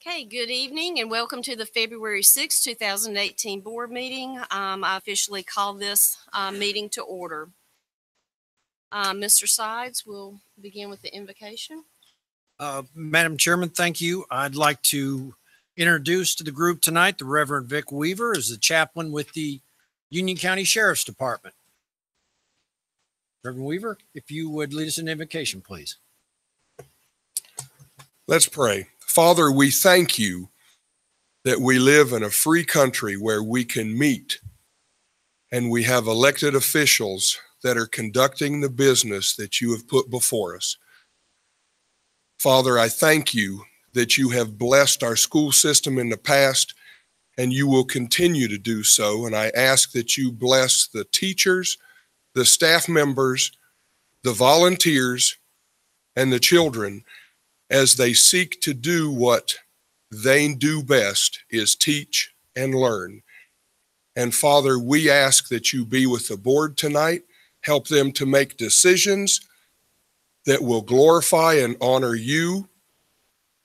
Okay, good evening and welcome to the February 6, 2018 board meeting. I officially call this meeting to order. Mr. Sides will begin with the invocation. Madam Chairman, thank you. I'd like to introduce to the group tonight the Reverend Vic Weaver as the chaplain with the Union County Sheriff's Department. Reverend Weaver, if you would lead us in invocation, please. Let's pray. Father, we thank you that we live in a free country where we can meet and we have elected officials that are conducting the business that you have put before us. Father, I thank you that you have blessed our school system in the past and you will continue to do so. And I ask that you bless the teachers, the staff members, the volunteers, and the children as they seek to do what they do best, is teach and learn. And Father, we ask that you be with the board tonight, help them to make decisions that will glorify and honor you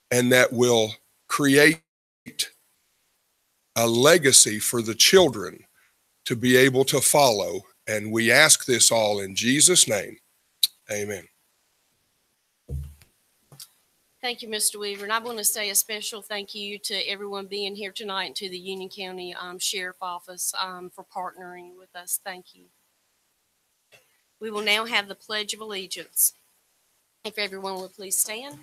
and that will create a legacy for the children to be able to follow. And we ask this all in Jesus' name. Amen. Thank you, Mr. Weaver. And I want to say a special thank you to everyone being here tonight and to the Union County Sheriff Office for partnering with us. Thank you. We will now have the Pledge of Allegiance. If everyone would please stand.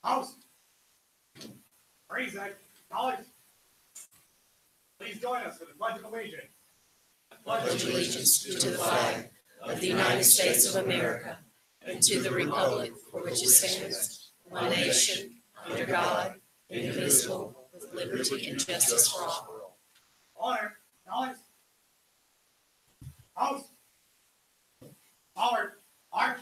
House. Praise that. College. Please join us for the Pledge of Allegiance. I pledge allegiance to the flag of the United States of America and to the republic for which it stands, one nation, under God, indivisible, with liberty and justice for all. Order. Knowledge. House. Forward. March.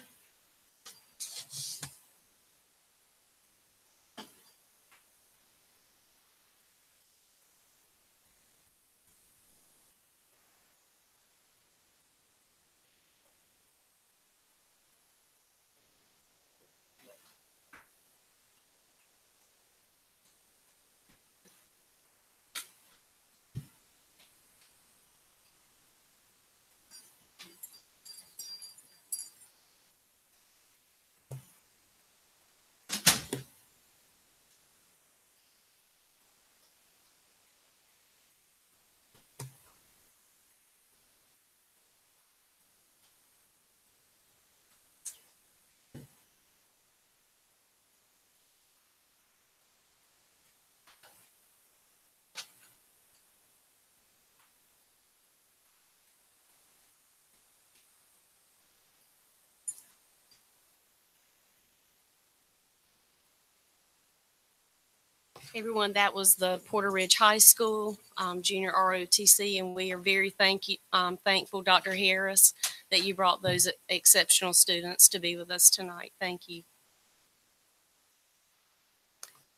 Everyone, that was the Porter Ridge High School Junior ROTC, and we are very thankful, Dr. Harris, that you brought those exceptional students to be with us tonight. Thank you.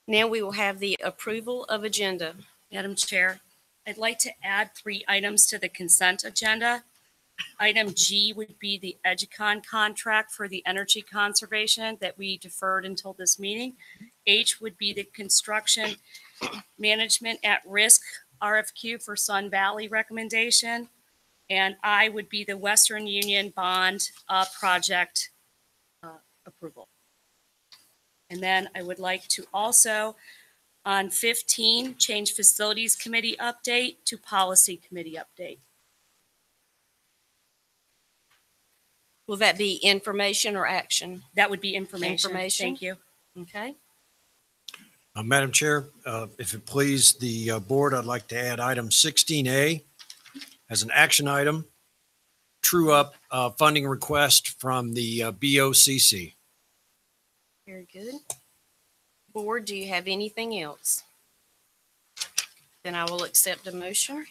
Now we will have the approval of agenda. Madam Chair, I'd like to add 3 items to the consent agenda. Item G would be the EduCon contract for the energy conservation that we deferred until this meeting. H would be the construction management at risk RFQ for Sun Valley recommendation. And I would be the Western Union bond project approval. And then I would like to also, on 15, change facilities committee update to policy committee update. Will that be information or action? That would be information. Information. Thank you. Okay. Madam Chair, if it please the board, I'd like to add item 16A as an action item, true up funding request from the BOCC. Very good. Board, do you have anything else? Then I will accept a motion.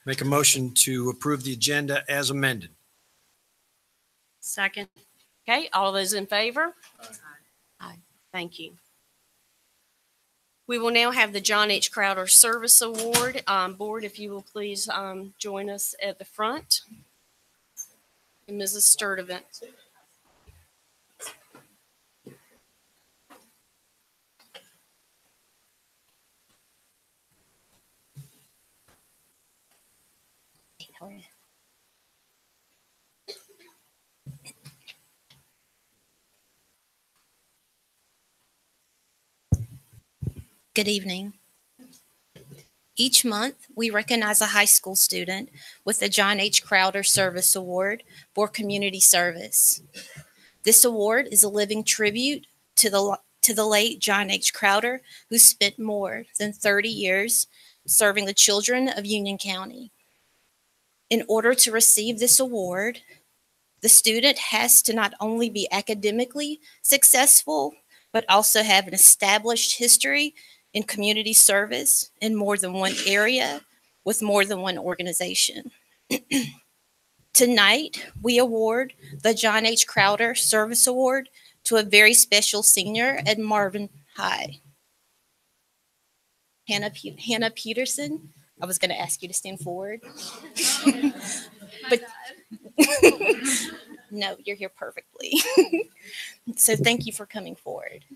Make a motion to approve the agenda as amended. Second. Okay, all those in favor? Aye. Thank you. We will now have the John H. Crowder Service Award. Board, if you will please join us at the front. And Mrs. Sturdivant. Good evening. Each month, we recognize a high school student with the John H. Crowder Service Award for community service. This award is a living tribute to the late John H. Crowder, who spent more than 30 years serving the children of Union County. In order to receive this award, the student has to not only be academically successful, but also have an established history in community service in more than one area with more than one organization. Tonight, we award the John H. Crowder Service Award to a very special senior at Marvin High. Hannah Peterson. I was going to ask you to stand forward. But no, you're here perfectly. So thank you for coming forward.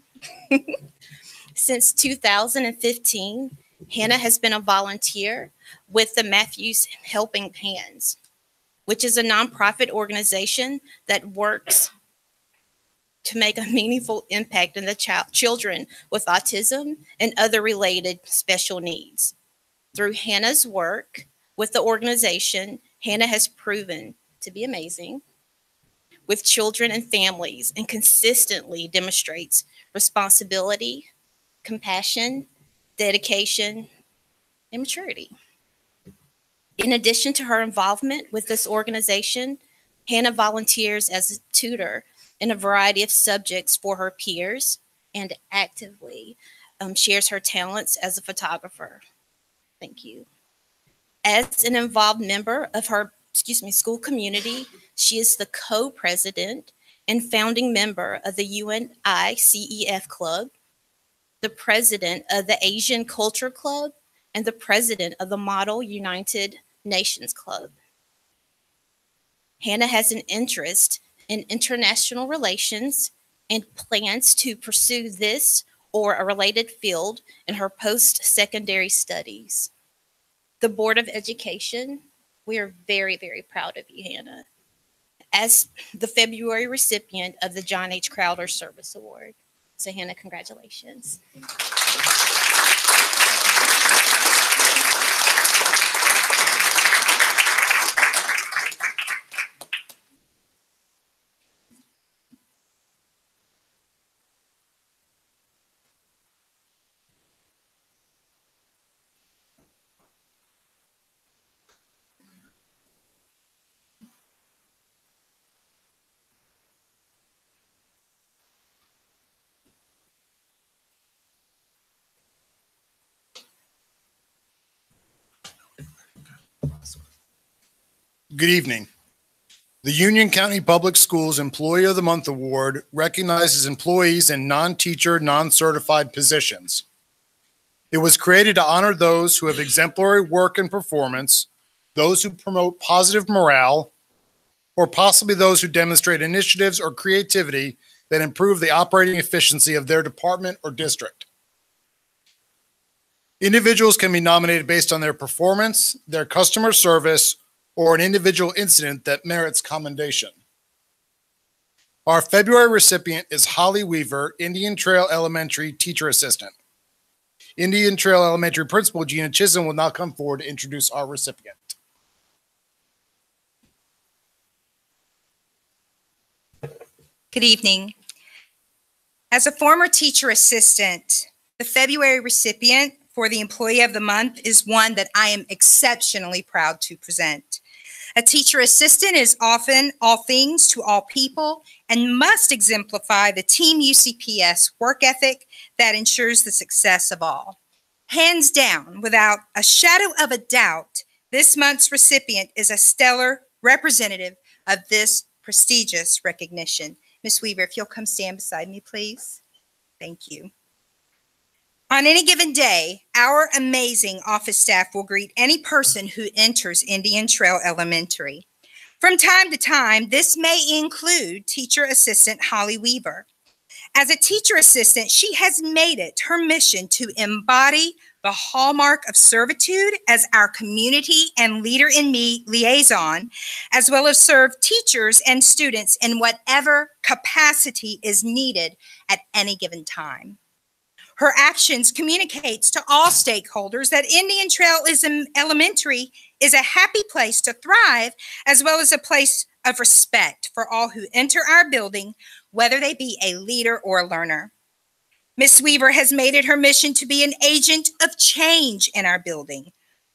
Since 2015, Hannah has been a volunteer with the Matthews Helping Hands, which is a nonprofit organization that works to make a meaningful impact in the children with autism and other related special needs. Through Hannah's work with the organization, Hannah has proven to be amazing with children and families and consistently demonstrates responsibility, compassion, dedication, and maturity. In addition to her involvement with this organization, Hannah volunteers as a tutor in a variety of subjects for her peers and actively shares her talents as a photographer. Thank you. As an involved member of her school community, she is the co-president and founding member of the UNICEF Club, the president of the Asian Culture Club, and the president of the Model United Nations Club. Hannah has an interest in international relations and plans to pursue this or a related field in her post-secondary studies. The Board of Education, we are very, very proud of you, Hannah, as the February recipient of the John H. Crowder Service Award. So Hannah, congratulations. Good evening. The Union County Public Schools Employee of the Month Award recognizes employees in non-teacher, non-certified positions. It was created to honor those who have exemplary work and performance, those who promote positive morale, or possibly those who demonstrate initiatives or creativity that improve the operating efficiency of their department or district. Individuals can be nominated based on their performance, their customer service, or an individual incident that merits commendation. Our February recipient is Holly Weaver, Indian Trail Elementary Teacher Assistant. Indian Trail Elementary Principal Gina Chisholm will now come forward to introduce our recipient. Good evening. As a former teacher assistant, the February recipient for the Employee of the Month is one that I am exceptionally proud to present. A teacher assistant is often all things to all people and must exemplify the Team UCPS work ethic that ensures the success of all. Hands down, without a shadow of a doubt, this month's recipient is a stellar representative of this prestigious recognition. Ms. Weaver, if you'll come stand beside me, please. Thank you. On any given day, our amazing office staff will greet any person who enters Indian Trail Elementary. From time to time, this may include teacher assistant Holly Weaver. As a teacher assistant, she has made it her mission to embody the hallmark of servitude as our community and Leader in Me liaison, as well as serve teachers and students in whatever capacity is needed at any given time. Her actions communicates to all stakeholders that Indian Trail Elementary is a happy place to thrive, as well as a place of respect for all who enter our building, whether they be a leader or a learner. Ms. Weaver has made it her mission to be an agent of change in our building.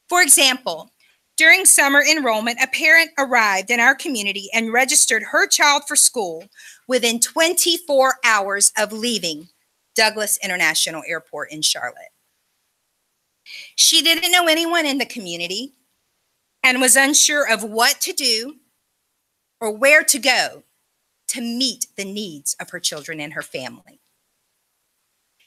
For example, during summer enrollment, a parent arrived in our community and registered her child for school within 24 hours of leaving Douglas International Airport in Charlotte. She didn't know anyone in the community and was unsure of what to do or where to go to meet the needs of her children and her family.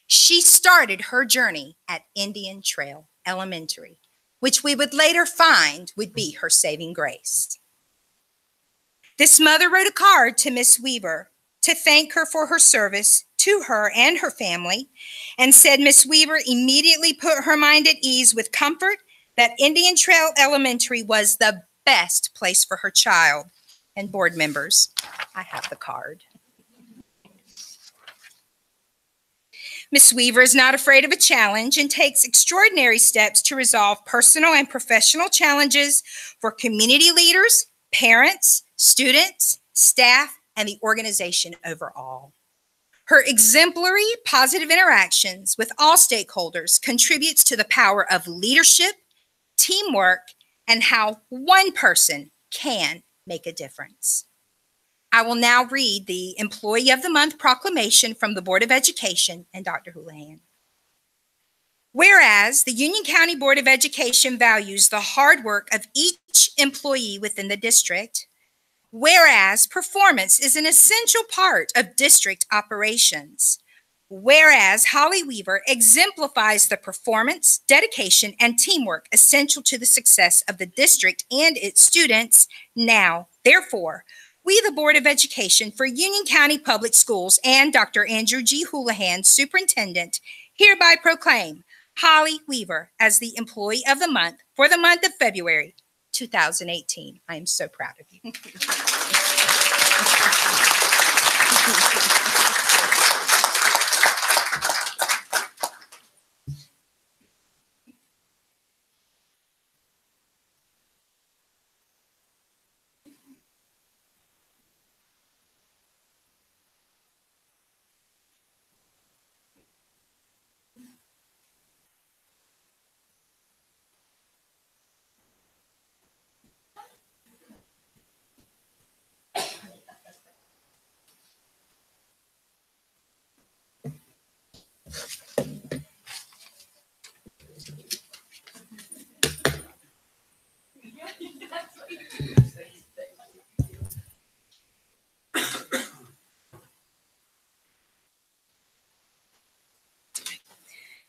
She started her journey at Indian Trail Elementary, which we would later find would be her saving grace. This mother wrote a card to Miss Weaver to thank her for her service to her and her family, and said Miss Weaver immediately put her mind at ease with comfort that Indian Trail Elementary was the best place for her child. And board members, I have the card. Miss Weaver is not afraid of a challenge and takes extraordinary steps to resolve personal and professional challenges for community leaders, parents, students, staff, and the organization overall. Her exemplary positive interactions with all stakeholders contributes to the power of leadership, teamwork, and how one person can make a difference. I will now read the Employee of the Month proclamation from the Board of Education and Dr. Houlihan. Whereas the Union County Board of Education values the hard work of each employee within the district, whereas performance is an essential part of district operations, whereas Holly Weaver exemplifies the performance, dedication, and teamwork essential to the success of the district and its students, now, therefore, we, the Board of Education for Union County Public Schools and Dr. Andrew G. Houlihan, Superintendent, hereby proclaim Holly Weaver as the Employee of the Month for the month of February 2018. I am so proud of you.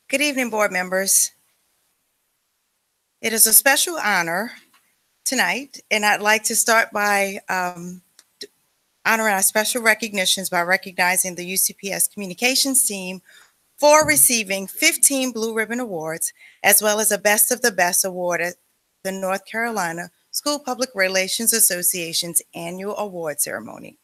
Good evening, board members. It is a special honor tonight, and I'd like to start by honoring our special recognitions by recognizing the UCPS communications team for receiving 15 Blue Ribbon Awards, as well as a Best of the Best award at the North Carolina School Public Relations Association's annual award ceremony.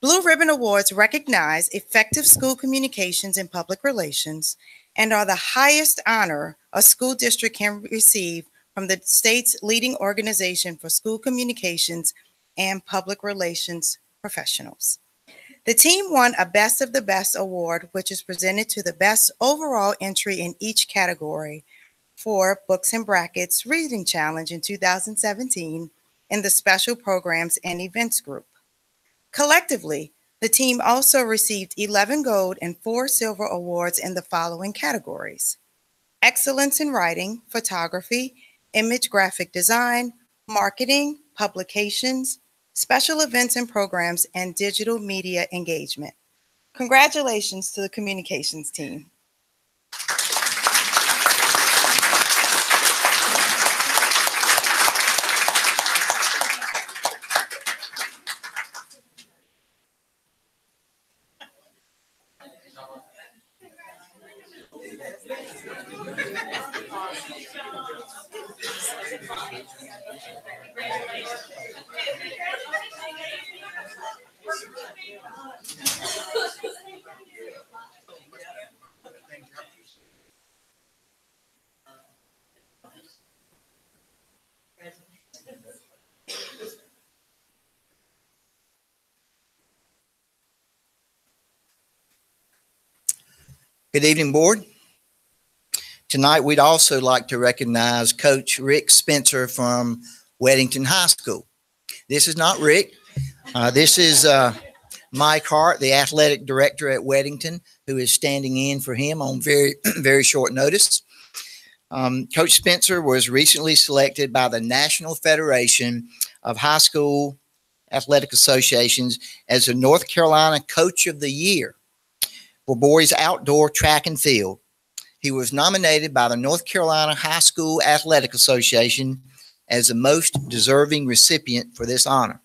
Blue Ribbon Awards recognize effective school communications and public relations and are the highest honor a school district can receive from the state's leading organization for school communications and public relations professionals. The team won a Best of the Best award, which is presented to the best overall entry in each category for Books and Brackets Reading Challenge in 2017 in the Special Programs and Events group. Collectively, the team also received 11 gold and 4 silver awards in the following categories: Excellence in Writing, Photography, Image Graphic Design, Marketing, Publications, special events and programs, and digital media engagement. Congratulations to the communications team. Good evening, Board. Tonight, we'd also like to recognize Coach Rick Spencer from Weddington High School. This is not Rick. This is Mike Hart, the athletic director at Weddington, who is standing in for him on very, very short notice. Coach Spencer was recently selected by the National Federation of High School Athletic Associations as the North Carolina Coach of the Year for boys outdoor track and field. He was nominated by the North Carolina High School Athletic Association as the most deserving recipient for this honor.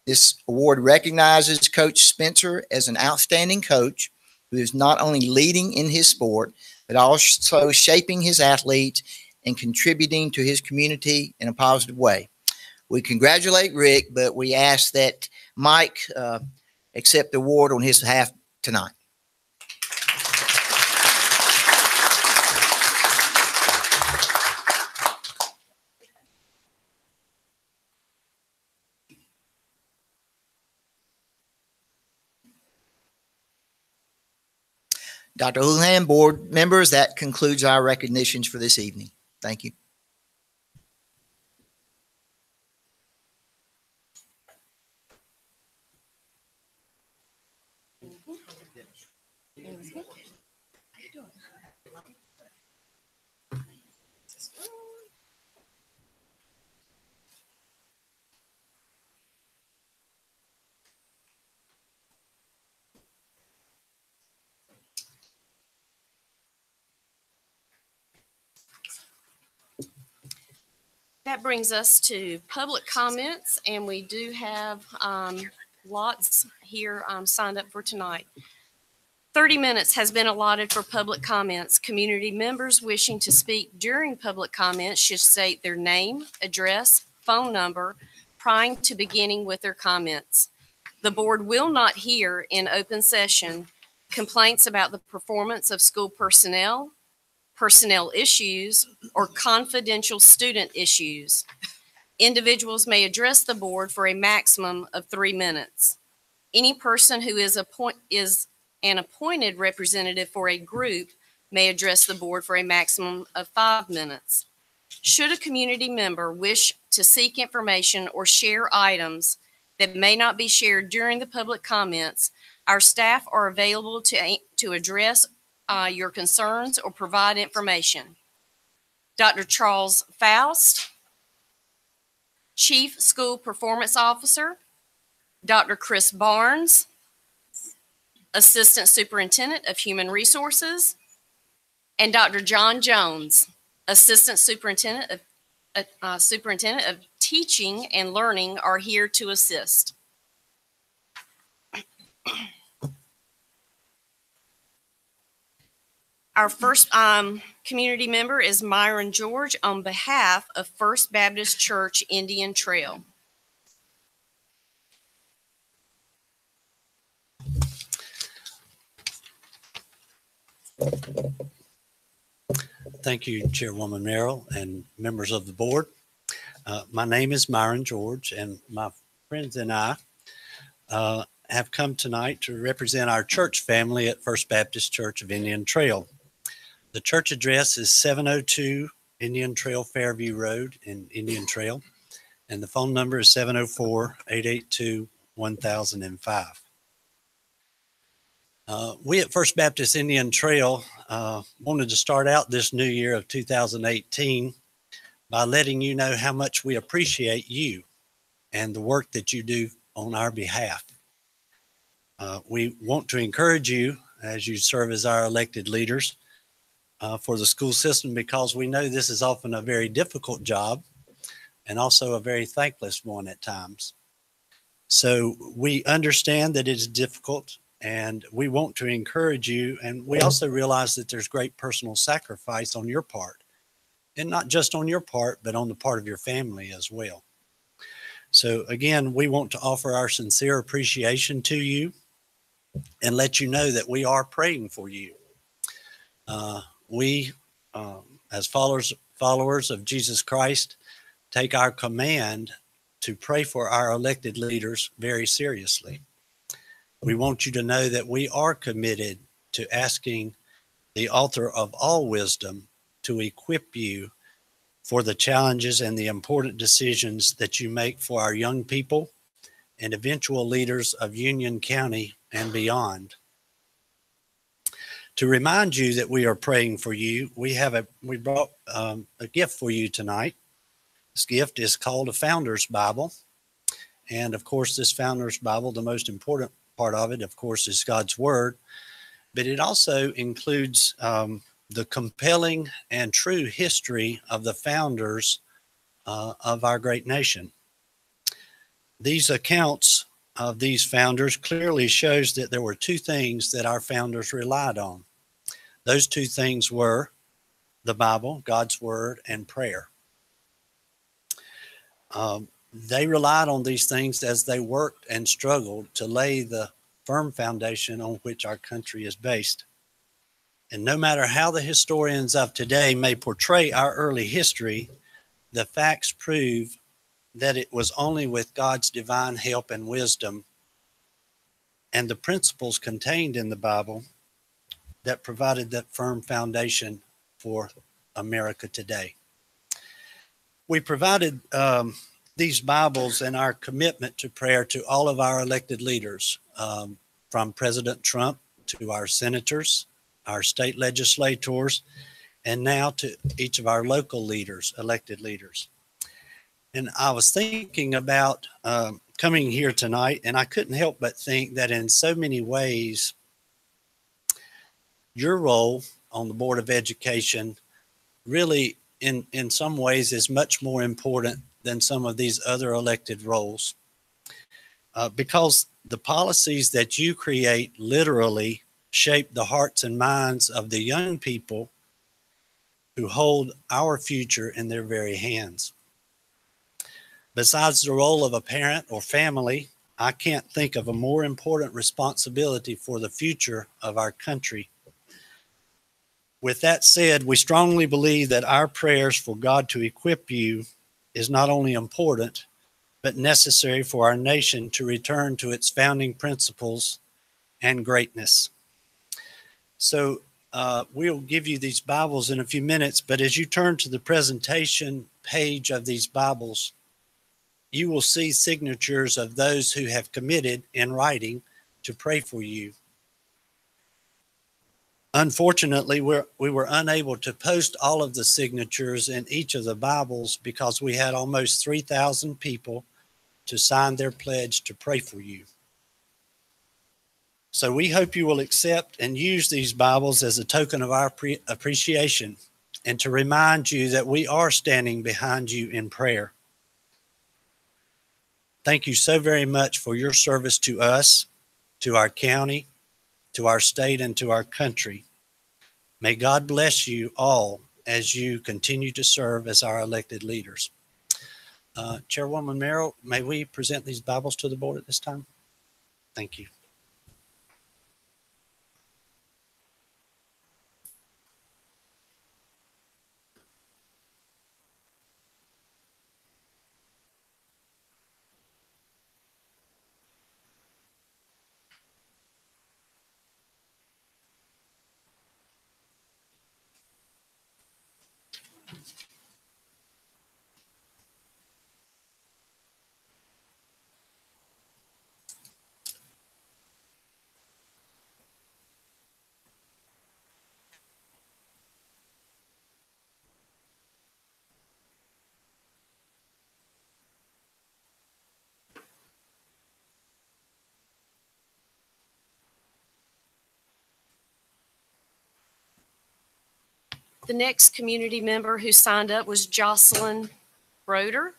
This award recognizes Coach Spencer as an outstanding coach who is not only leading in his sport, but also shaping his athletes and contributing to his community in a positive way. We congratulate Rick, but we ask that Mike accept the award on his behalf tonight. Dr. Houlihan, board members, that concludes our recognitions for this evening. Thank you. That brings us to public comments, and we do have lots here signed up for tonight. 30 minutes has been allotted for public comments. Community members wishing to speak during public comments should state their name, address, phone number prior to beginning with their comments. The board will not hear in open session complaints about the performance of school personnel, personnel issues, or confidential student issues. Individuals may address the board for a maximum of 3 minutes. Any person who is an appointed representative for a group may address the board for a maximum of 5 minutes. Should a community member wish to seek information or share items that may not be shared during the public comments, our staff are available to address your concerns or provide information. Dr. Charles Faust, Chief School Performance Officer, Dr. Chris Barnes, Assistant Superintendent of Human Resources, and Dr. John Jones, Assistant Superintendent of Teaching and Learning, are here to assist. Our first community member is Myron George on behalf of First Baptist Church Indian Trail. Thank you, Chairwoman Merrill and members of the board. My name is Myron George, and my friends and I have come tonight to represent our church family at First Baptist Church of Indian Trail. The church address is 702 Indian Trail Fairview Road in Indian Trail, and the phone number is 704-882-1005. We at First Baptist Indian Trail wanted to start out this new year of 2018 by letting you know how much we appreciate you, and the work that you do on our behalf. We want to encourage you as you serve as our elected leaders for the school system, because we know this is often a very difficult job and also a very thankless one at times. So we understand that it's difficult, and we want to encourage you. And we also realize that there's great personal sacrifice on your part, and not just on your part, but on the part of your family as well. So again, we want to offer our sincere appreciation to you and let you know that we are praying for you. We, as followers of Jesus Christ, take our command to pray for our elected leaders very seriously. We want you to know that we are committed to asking the author of all wisdom to equip you for the challenges and the important decisions that you make for our young people and eventual leaders of Union County and beyond. To remind you that we are praying for you, we brought a gift for you tonight. This gift is called a Founder's Bible. And of course, this Founder's Bible, the most important part of it, of course, is God's Word. But it also includes the compelling and true history of the founders of our great nation. These accounts of these founders clearly shows that there were two things that our founders relied on. Those two things were the Bible, God's Word, and prayer. They relied on these things as they worked and struggled to lay the firm foundation on which our country is based. And no matter how the historians of today may portray our early history, the facts prove that it was only with God's divine help and wisdom and the principles contained in the Bible that provided that firm foundation for America today. We provided these Bibles and our commitment to prayer to all of our elected leaders, from President Trump to our senators, our state legislators, and now to each of our local leaders, elected leaders. And I was thinking about coming here tonight, and I couldn't help but think that in so many ways, your role on the Board of Education really, in some ways, is much more important than some of these other elected roles. Because the policies that you create literally shape the hearts and minds of the young people who hold our future in their very hands. Besides the role of a parent or family, I can't think of a more important responsibility for the future of our country. With that said, we strongly believe that our prayers for God to equip you is not only important, but necessary for our nation to return to its founding principles and greatness. So we'll give you these Bibles in a few minutes, but as you turn to the presentation page of these Bibles, you will see signatures of those who have committed in writing to pray for you. Unfortunately, we were unable to post all of the signatures in each of the Bibles because we had almost 3,000 people to sign their pledge to pray for you. So we hope you will accept and use these Bibles as a token of our appreciation and to remind you that we are standing behind you in prayer. Thank you so very much for your service to us, to our county, to our state, and to our country. May God bless you all as you continue to serve as our elected leaders. Chairwoman Merrill, may we present these Bibles to the board at this time? Thank you. The next community member who signed up was Jocelyn Broder.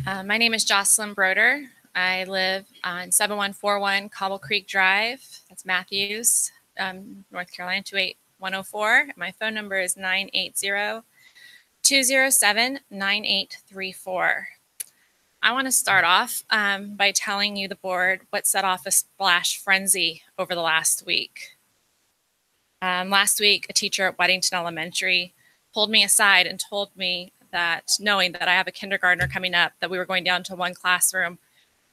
My name is Jocelyn Broder. I live on 7141 Cobble Creek Drive. That's Matthews, North Carolina 28104. My phone number is 980-207-9834. I want to start off by telling you, the board, what set off a splash frenzy over the last week. Last week, a teacher at Weddington Elementary pulled me aside and told me that, knowing that I have a kindergartner coming up, that we were going down to one classroom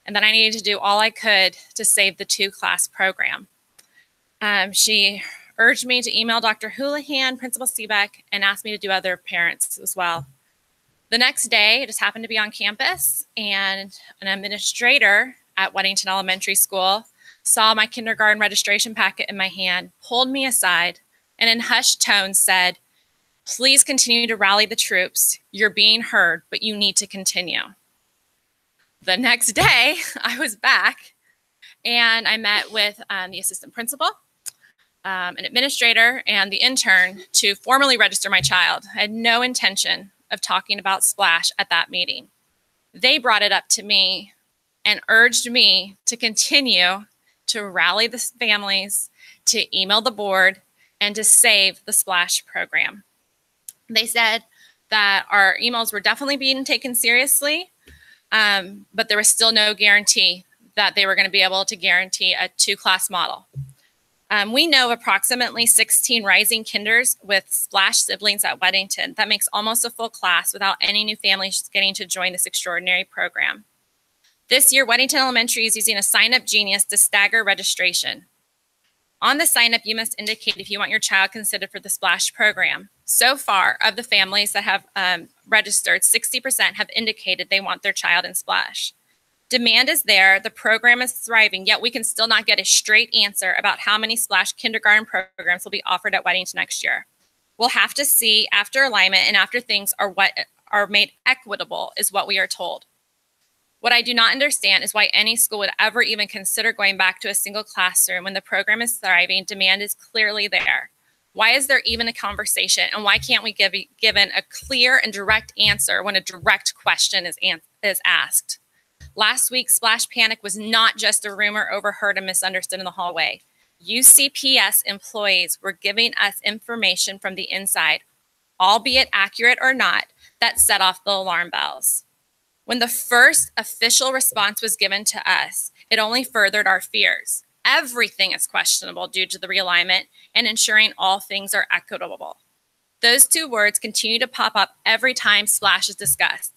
and that I needed to do all I could to save the 2-class program. She urged me to email Dr. Houlihan, Principal Seebeck, and asked me to do other parents as well. The next day, I just happened to be on campus, and an administrator at Weddington Elementary School saw my kindergarten registration packet in my hand, pulled me aside, and in hushed tones said, "Please continue to rally the troops. You're being heard, but you need to continue." The next day, I was back, and I met with the assistant principal, an administrator, and the intern to formally register my child. I had no intention of talking about Splash at that meeting. They brought it up to me and urged me to continue to rally the families, to email the board, and to save the Splash program. They said that our emails were definitely being taken seriously, but there was still no guarantee that they were going to be able to guarantee a 2-class model. We know approximately 16 rising kinders with Splash siblings at Weddington. That makes almost a full class without any new families getting to join this extraordinary program. This year, Weddington Elementary is using a sign-up genius to stagger registration. On the sign-up, you must indicate if you want your child considered for the Splash program. So far, of the families that have registered, 60% have indicated they want their child in Splash. Demand is there, the program is thriving, yet we can still not get a straight answer about how many Splash kindergarten programs will be offered at Weddington next year. We'll have to see after alignment and after things are made equitable, is what we are told. What I do not understand is why any school would ever even consider going back to a single classroom when the program is thriving, demand is clearly there. Why is there even a conversation, and why can't we be given a clear and direct answer when a direct question is asked? Last week, Splash Panic was not just a rumor overheard and misunderstood in the hallway. UCPS employees were giving us information from the inside, albeit accurate or not, that set off the alarm bells. When the first official response was given to us, it only furthered our fears. Everything is questionable due to the realignment and ensuring all things are equitable. Those 2 words continue to pop up every time Splash is discussed.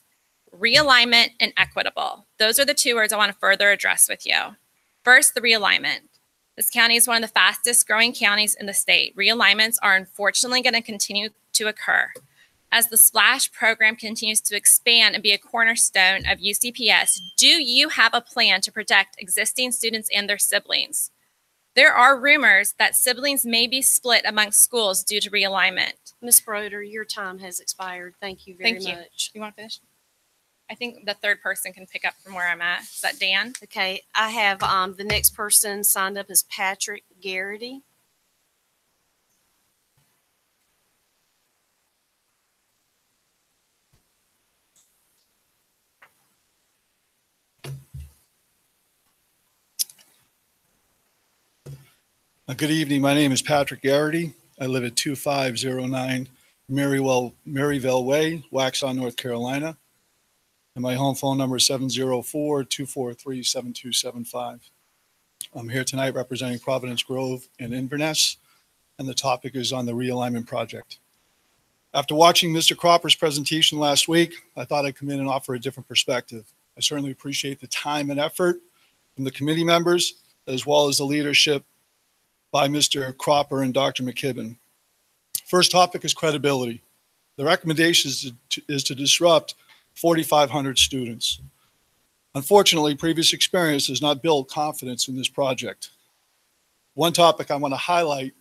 Realignment and equitable. Those are the 2 words I want to further address with you. First, the realignment. This county is one of the fastest growing counties in the state. Realignments are unfortunately going to continue to occur. As the Splash program continues to expand and be a cornerstone of UCPS, do you have a plan to protect existing students and their siblings? There are rumors that siblings may be split amongst schools due to realignment. Ms. Broder, your time has expired. Thank you very much. You want to finish? I think the third person can pick up from where I'm at. Is that Dan? Okay, I have the next person signed up as Patrick Garrity. Good evening. My name is Patrick Garrity. I live at 2509 Maryville Way, Waxhaw, North Carolina. And my home phone number is 704-243-7275. I'm here tonight representing Providence Grove and Inverness, and the topic is on the realignment project. After watching Mr. Cropper's presentation last week, I thought I'd come in and offer a different perspective. I certainly appreciate the time and effort from the committee members, as well as the leadership by Mr. Cropper and Dr. McKibben. First topic is credibility. The recommendation is to disrupt 4,500 students. Unfortunately, previous experience has not built confidence in this project. One topic I want to highlight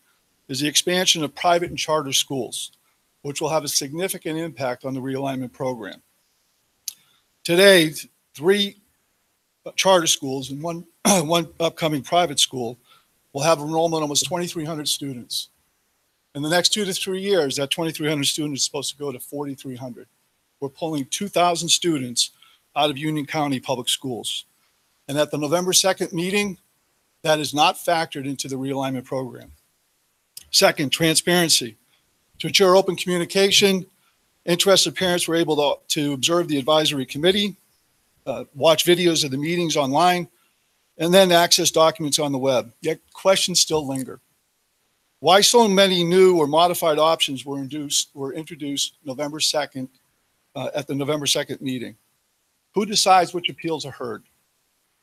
is the expansion of private and charter schools, which will have a significant impact on the realignment program. Today, 3 charter schools and one, one upcoming private school will have enrollment almost 2,300 students. In the next 2 to 3 years, that 2,300 students is supposed to go to 4,300. We're pulling 2,000 students out of Union County Public Schools. And at the November 2nd meeting, that is not factored into the realignment program. Second, transparency. To ensure open communication, interested parents were able to observe the advisory committee, watch videos of the meetings online, and then access documents on the web. Yet questions still linger. Why so many new or modified options were introduced November 2nd at the November 2nd meeting? Who decides which appeals are heard?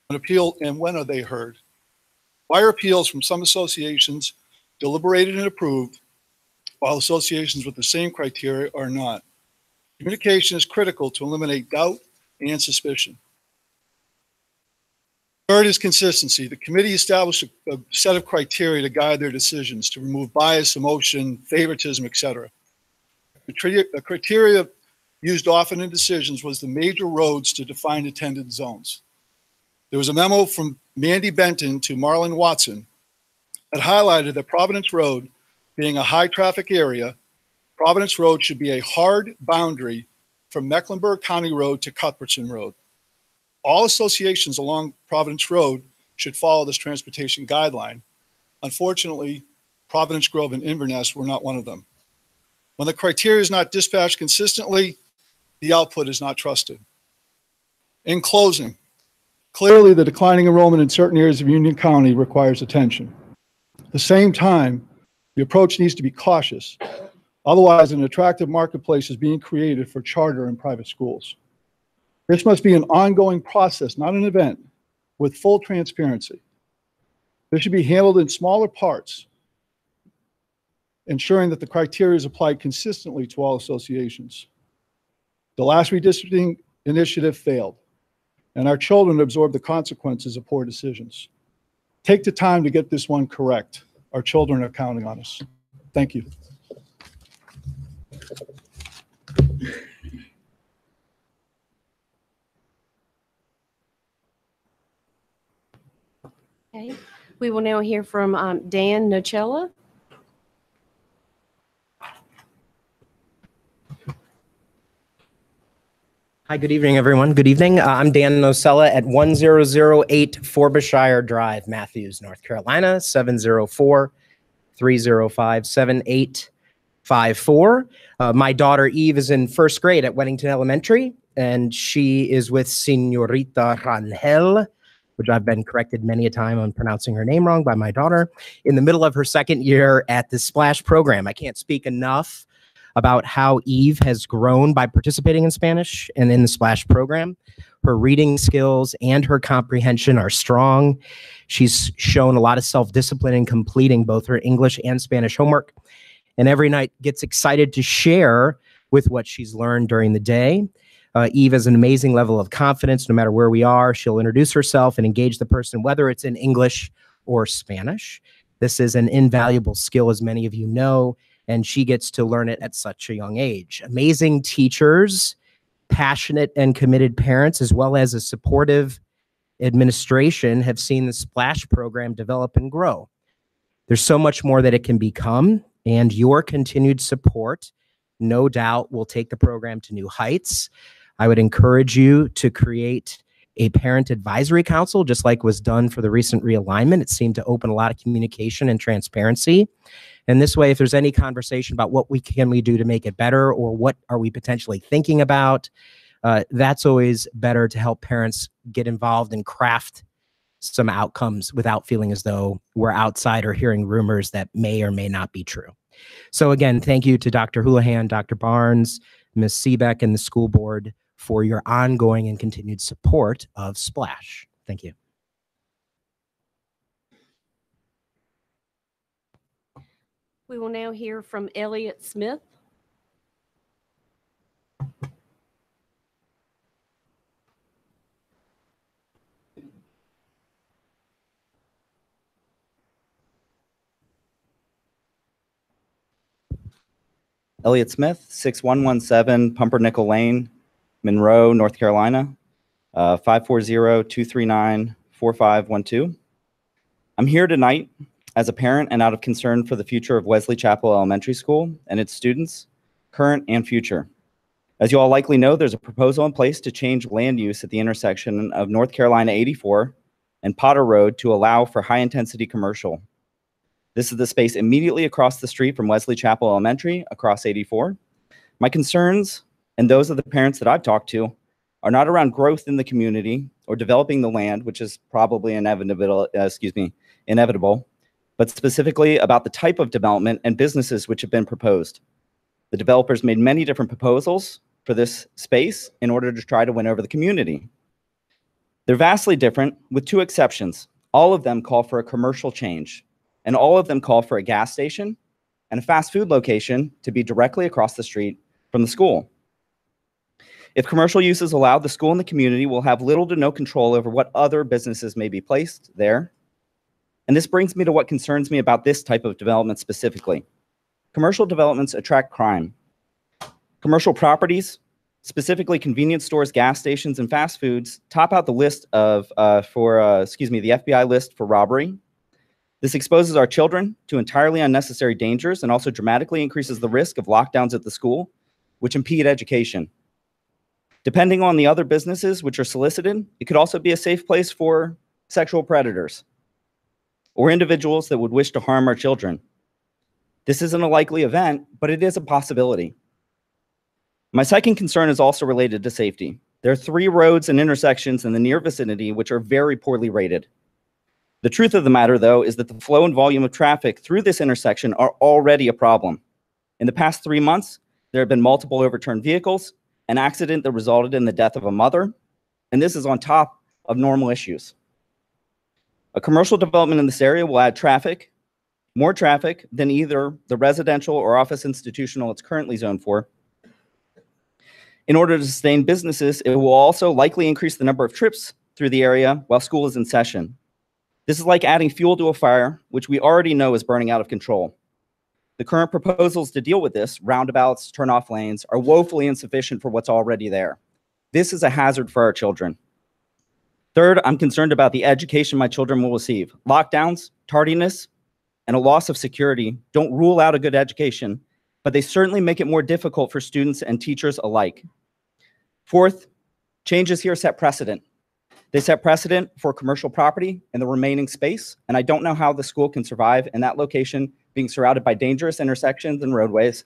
An appeal, and when are they heard? Why are appeals from some associations deliberated and approved while associations with the same criteria are not? Communication is critical to eliminate doubt and suspicion. Third is consistency. The committee established a set of criteria to guide their decisions to remove bias, emotion, favoritism, etc. The criteria used often in decisions was the major roads to define attendance zones. There was a memo from Mandy Benton to Marlon Watson that highlighted that Providence Road, being a high traffic area, Providence Road should be a hard boundary from Mecklenburg County Road to Cuthbertson Road. All associations along Providence Road should follow this transportation guideline. Unfortunately, Providence Grove and Inverness were not one of them. When the criteria is not dispatched consistently, the output is not trusted. In closing, clearly the declining enrollment in certain areas of Union County requires attention. At the same time, the approach needs to be cautious. Otherwise, an attractive marketplace is being created for charter and private schools. This must be an ongoing process, not an event, with full transparency. This should be handled in smaller parts, ensuring that the criteria is applied consistently to all associations. The last redistricting initiative failed, and our children absorbed the consequences of poor decisions. Take the time to get this one correct. Our children are counting on us. Thank you. Okay, we will now hear from Dan Nocella. Hi, good evening, everyone. Good evening. I'm Dan Nocella at 1008 Frobisher Drive, Matthews, North Carolina, 704-305-7854. My daughter Eve is in first grade at Weddington Elementary, and she is with Senorita Rangel, which I've been corrected many a time on pronouncing her name wrong by my daughter, in the middle of her second year at the Splash program. I can't speak enough about how Eve has grown by participating in Spanish and in the Splash program. Her reading skills and her comprehension are strong. She's shown a lot of self-discipline in completing both her English and Spanish homework, and every night gets excited to share with what she's learned during the day. Eve has an amazing level of confidence. No matter where we are, she'll introduce herself and engage the person, whether it's in English or Spanish. This is an invaluable skill, as many of you know, and she gets to learn it at such a young age. Amazing teachers, passionate and committed parents, as well as a supportive administration have seen the Splash program develop and grow. There's so much more that it can become, and your continued support, no doubt, will take the program to new heights. I would encourage you to create a parent advisory council, just like was done for the recent realignment. It seemed to open a lot of communication and transparency. And this way, if there's any conversation about what can we do to make it better, or what are we potentially thinking about, that's always better to help parents get involved and craft some outcomes without feeling as though we're outside or hearing rumors that may or may not be true. So again, thank you to Dr. Houlihan, Dr. Barnes, Ms. Seebeck, and the school board for your ongoing and continued support of Splash. Thank you. We will now hear from Elliot Smith. Elliot Smith, 6117 Pumpernickel Lane, Monroe, North Carolina, 540-239-4512. I'm here tonight as a parent and out of concern for the future of Wesley Chapel Elementary School and its students, current and future. As you all likely know, there's a proposal in place to change land use at the intersection of North Carolina 84 and Potter Road to allow for high-intensity commercial. This is the space immediately across the street from Wesley Chapel Elementary, across 84. My concerns, and those of the parents that I've talked to, are not around growth in the community or developing the land, which is probably inevitable, but specifically about the type of development and businesses which have been proposed. The developers made many different proposals for this space in order to try to win over the community. They're vastly different, with two exceptions. All of them call for a commercial change, and all of them call for a gas station and a fast food location to be directly across the street from the school. If commercial use is allowed, the school and the community will have little to no control over what other businesses may be placed there. And this brings me to what concerns me about this type of development specifically. Commercial developments attract crime. Commercial properties, specifically convenience stores, gas stations, and fast foods, top out the list of the FBI list for robbery. This exposes our children to entirely unnecessary dangers and also dramatically increases the risk of lockdowns at the school, which impede education. Depending on the other businesses which are solicited, it could also be a safe place for sexual predators or individuals that would wish to harm our children. This isn't a likely event, but it is a possibility. My second concern is also related to safety. There are 3 roads and intersections in the near vicinity which are very poorly rated. The truth of the matter, though, is that the flow and volume of traffic through this intersection are already a problem. In the past 3 months, there have been multiple overturned vehicles, an accident that resulted in the death of a mother, and this is on top of normal issues. A commercial development in this area will add more traffic than either the residential or office institutional it's currently zoned for. In order to sustain businesses, it will also likely increase the number of trips through the area while school is in session. This is like adding fuel to a fire, which we already know is burning out of control. The current proposals to deal with this, roundabouts, turn-off lanes, are woefully insufficient for what's already there. This is a hazard for our children. Third, I'm concerned about the education my children will receive. Lockdowns, tardiness, and a loss of security don't rule out a good education, but they certainly make it more difficult for students and teachers alike. Fourth, changes here set precedent. They set precedent for commercial property and the remaining space, and I don't know how the school can survive in that location being surrounded by dangerous intersections and roadways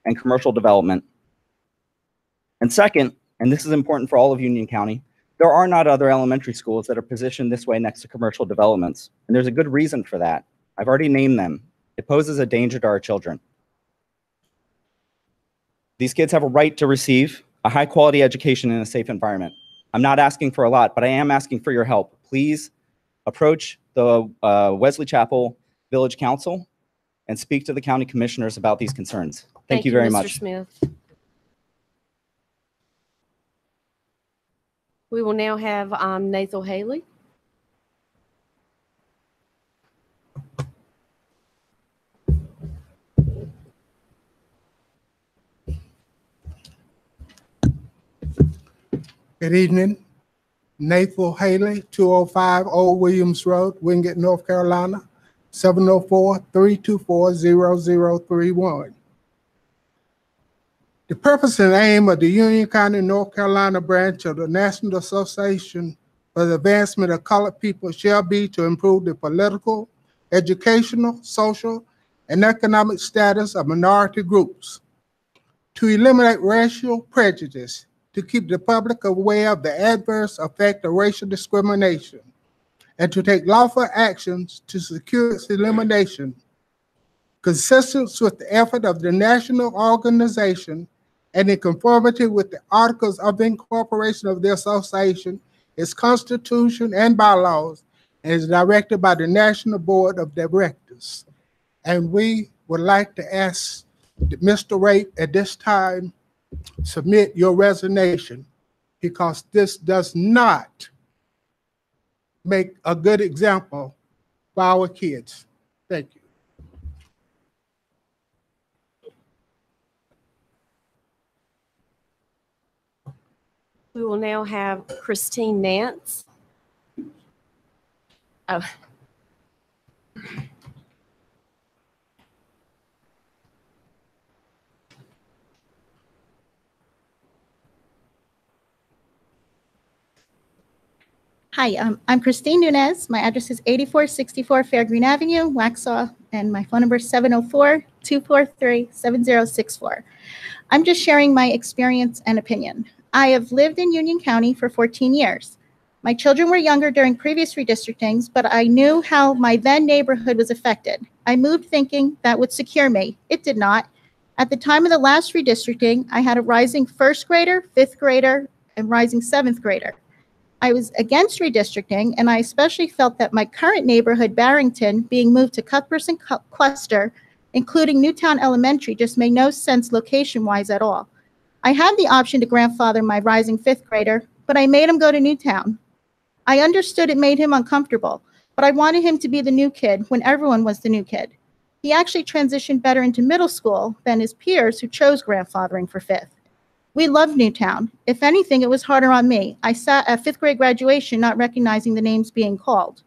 and commercial development. And second, and this is important for all of Union County, there are not other elementary schools that are positioned this way next to commercial developments, and there's a good reason for that. I've already named them. It poses a danger to our children. These kids have a right to receive a high-quality education in a safe environment. I'm not asking for a lot, but I am asking for your help. Please approach the Wesley Chapel Village Council and speak to the county commissioners about these concerns. Thank you very Mr. much. Smith. We will now have Nathan Haley. Good evening. Nathan Haley, 205 Old Williams Road, Wingate, North Carolina, 704-324-0031. The purpose and aim of the Union County, North Carolina branch of the National Association for the Advancement of Colored People shall be to improve the political, educational, social, and economic status of minority groups, to eliminate racial prejudice, to keep the public aware of the adverse effect of racial discrimination, and to take lawful actions to secure its elimination, consistent with the effort of the national organization and in conformity with the Articles of Incorporation of the Association, its constitution and bylaws, and is directed by the National Board of Directors. And we would like to ask Mr. Rape at this time, submit your resignation, because this does not make a good example for our kids. Thank you. We will now have Christine Nance. Oh. Hi, I'm Christine Nunez. My address is 8464 Fairgreen Avenue, Waxhaw, and my phone number is 704-243-7064. I'm just sharing my experience and opinion. I have lived in Union County for 14 years. My children were younger during previous redistrictings, but I knew how my then neighborhood was affected. I moved thinking that would secure me. It did not. At the time of the last redistricting, I had a rising first grader, fifth grader, and rising seventh grader. I was against redistricting, and I especially felt that my current neighborhood, Barrington, being moved to Cuthbertson Cluster, including Newtown Elementary, just made no sense location-wise at all. I had the option to grandfather my rising fifth grader, but I made him go to Newtown. I understood it made him uncomfortable, but I wanted him to be the new kid when everyone was the new kid. He actually transitioned better into middle school than his peers who chose grandfathering for fifth. We loved Newtown. If anything, it was harder on me. I sat at fifth grade graduation not recognizing the names being called.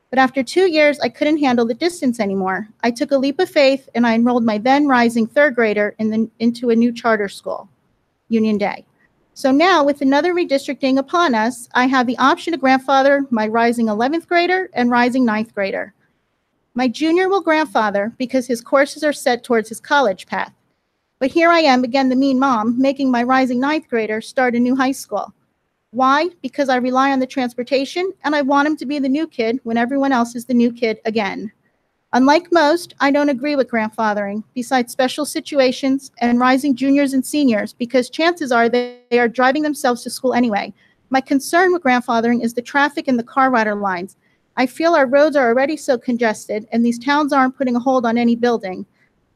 But after 2 years, I couldn't handle the distance anymore. I took a leap of faith and I enrolled my then rising third grader into a new charter school, Union Day. So now with another redistricting upon us, I have the option to grandfather my rising 11th grader and rising 9th grader. My junior will grandfather because his courses are set towards his college path. But here I am, again, the mean mom, making my rising 9th grader start a new high school. Why? Because I rely on the transportation and I want him to be the new kid when everyone else is the new kid again. Unlike most, I don't agree with grandfathering, besides special situations and rising juniors and seniors, because chances are they are driving themselves to school anyway. My concern with grandfathering is the traffic and the car rider lines. I feel our roads are already so congested and these towns aren't putting a hold on any building.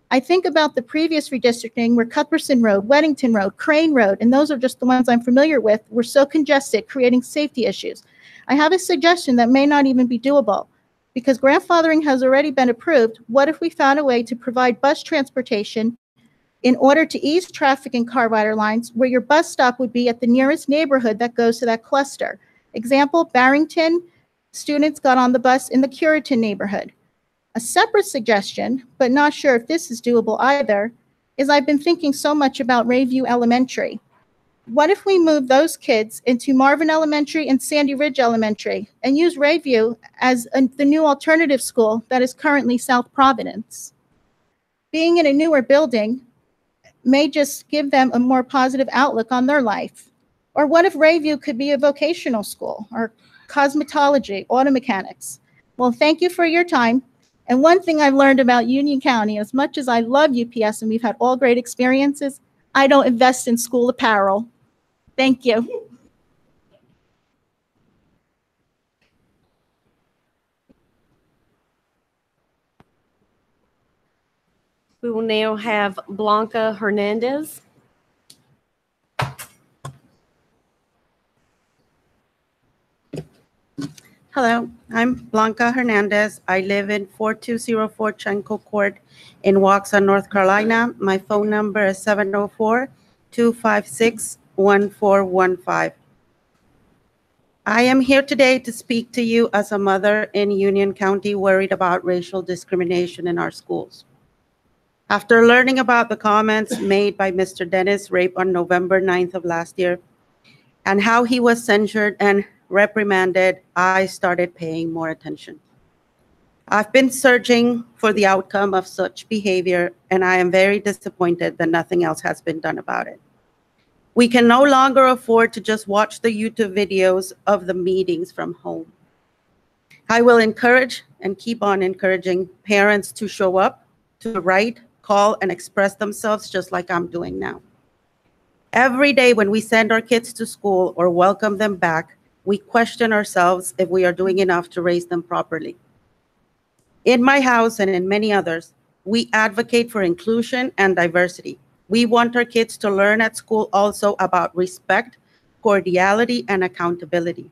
I think about the previous redistricting where Cuthbertson Road, Weddington Road, Crane Road, and those are just the ones I'm familiar with, were so congested, creating safety issues. I have a suggestion that may not even be doable. Because grandfathering has already been approved, what if we found a way to provide bus transportation in order to ease traffic and car rider lines where your bus stop would be at the nearest neighborhood that goes to that cluster? Example, Barrington students got on the bus in the Curitan neighborhood. A separate suggestion, but not sure if this is doable either, is I've been thinking so much about Rayview Elementary. What if we move those kids into Marvin Elementary and Sandy Ridge Elementary and use Rayview as the new alternative school that is currently South Providence? Being in a newer building may just give them a more positive outlook on their life. Or what if Rayview could be a vocational school or cosmetology, auto mechanics? Well, thank you for your time. And one thing I've learned about Union County, as much as I love UPS and we've had all great experiences, I don't invest in school apparel. Thank you. We will now have Blanca Hernandez. Hello, I'm Blanca Hernandez. I live in 4204 Chanco Court in Waxhaw, North Carolina. My phone number is 704-256-1415. I am here today to speak to you as a mother in Union County worried about racial discrimination in our schools. After learning about the comments made by Mr. Dennis Rape on November 9th of last year and how he was censured and reprimanded, I started paying more attention. I've been searching for the outcome of such behavior, and I am very disappointed that nothing else has been done about it. We can no longer afford to just watch the YouTube videos of the meetings from home. I will encourage and keep on encouraging parents to show up, to write, call, and express themselves just like I'm doing now. Every day when we send our kids to school or welcome them back, we question ourselves if we are doing enough to raise them properly. In my house and in many others, we advocate for inclusion and diversity. We want our kids to learn at school also about respect, cordiality, and accountability.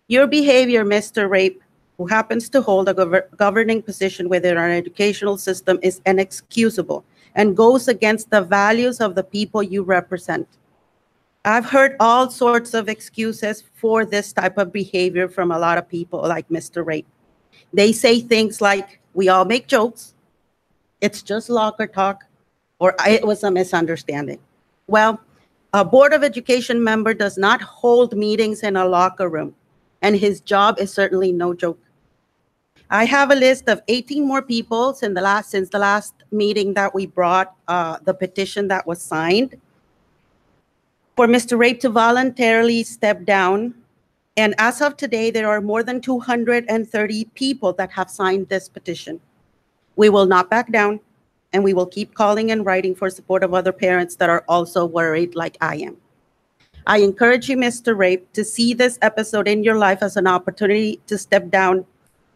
Your behavior, Mr. Rape, who happens to hold a governing position within our educational system, is inexcusable and goes against the values of the people you represent. I've heard all sorts of excuses for this type of behavior from a lot of people like Mr. Rape. They say things like, we all make jokes, it's just locker talk, or it was a misunderstanding. Well, a Board of Education member does not hold meetings in a locker room, and his job is certainly no joke. I have a list of 18 more people since the last meeting that we brought the petition that was signed for Mr. Rape to voluntarily step down. And as of today, there are more than 230 people that have signed this petition. We will not back down, and we will keep calling and writing for support of other parents that are also worried like I am. I encourage you, Mr. Rape, to see this episode in your life as an opportunity to step down,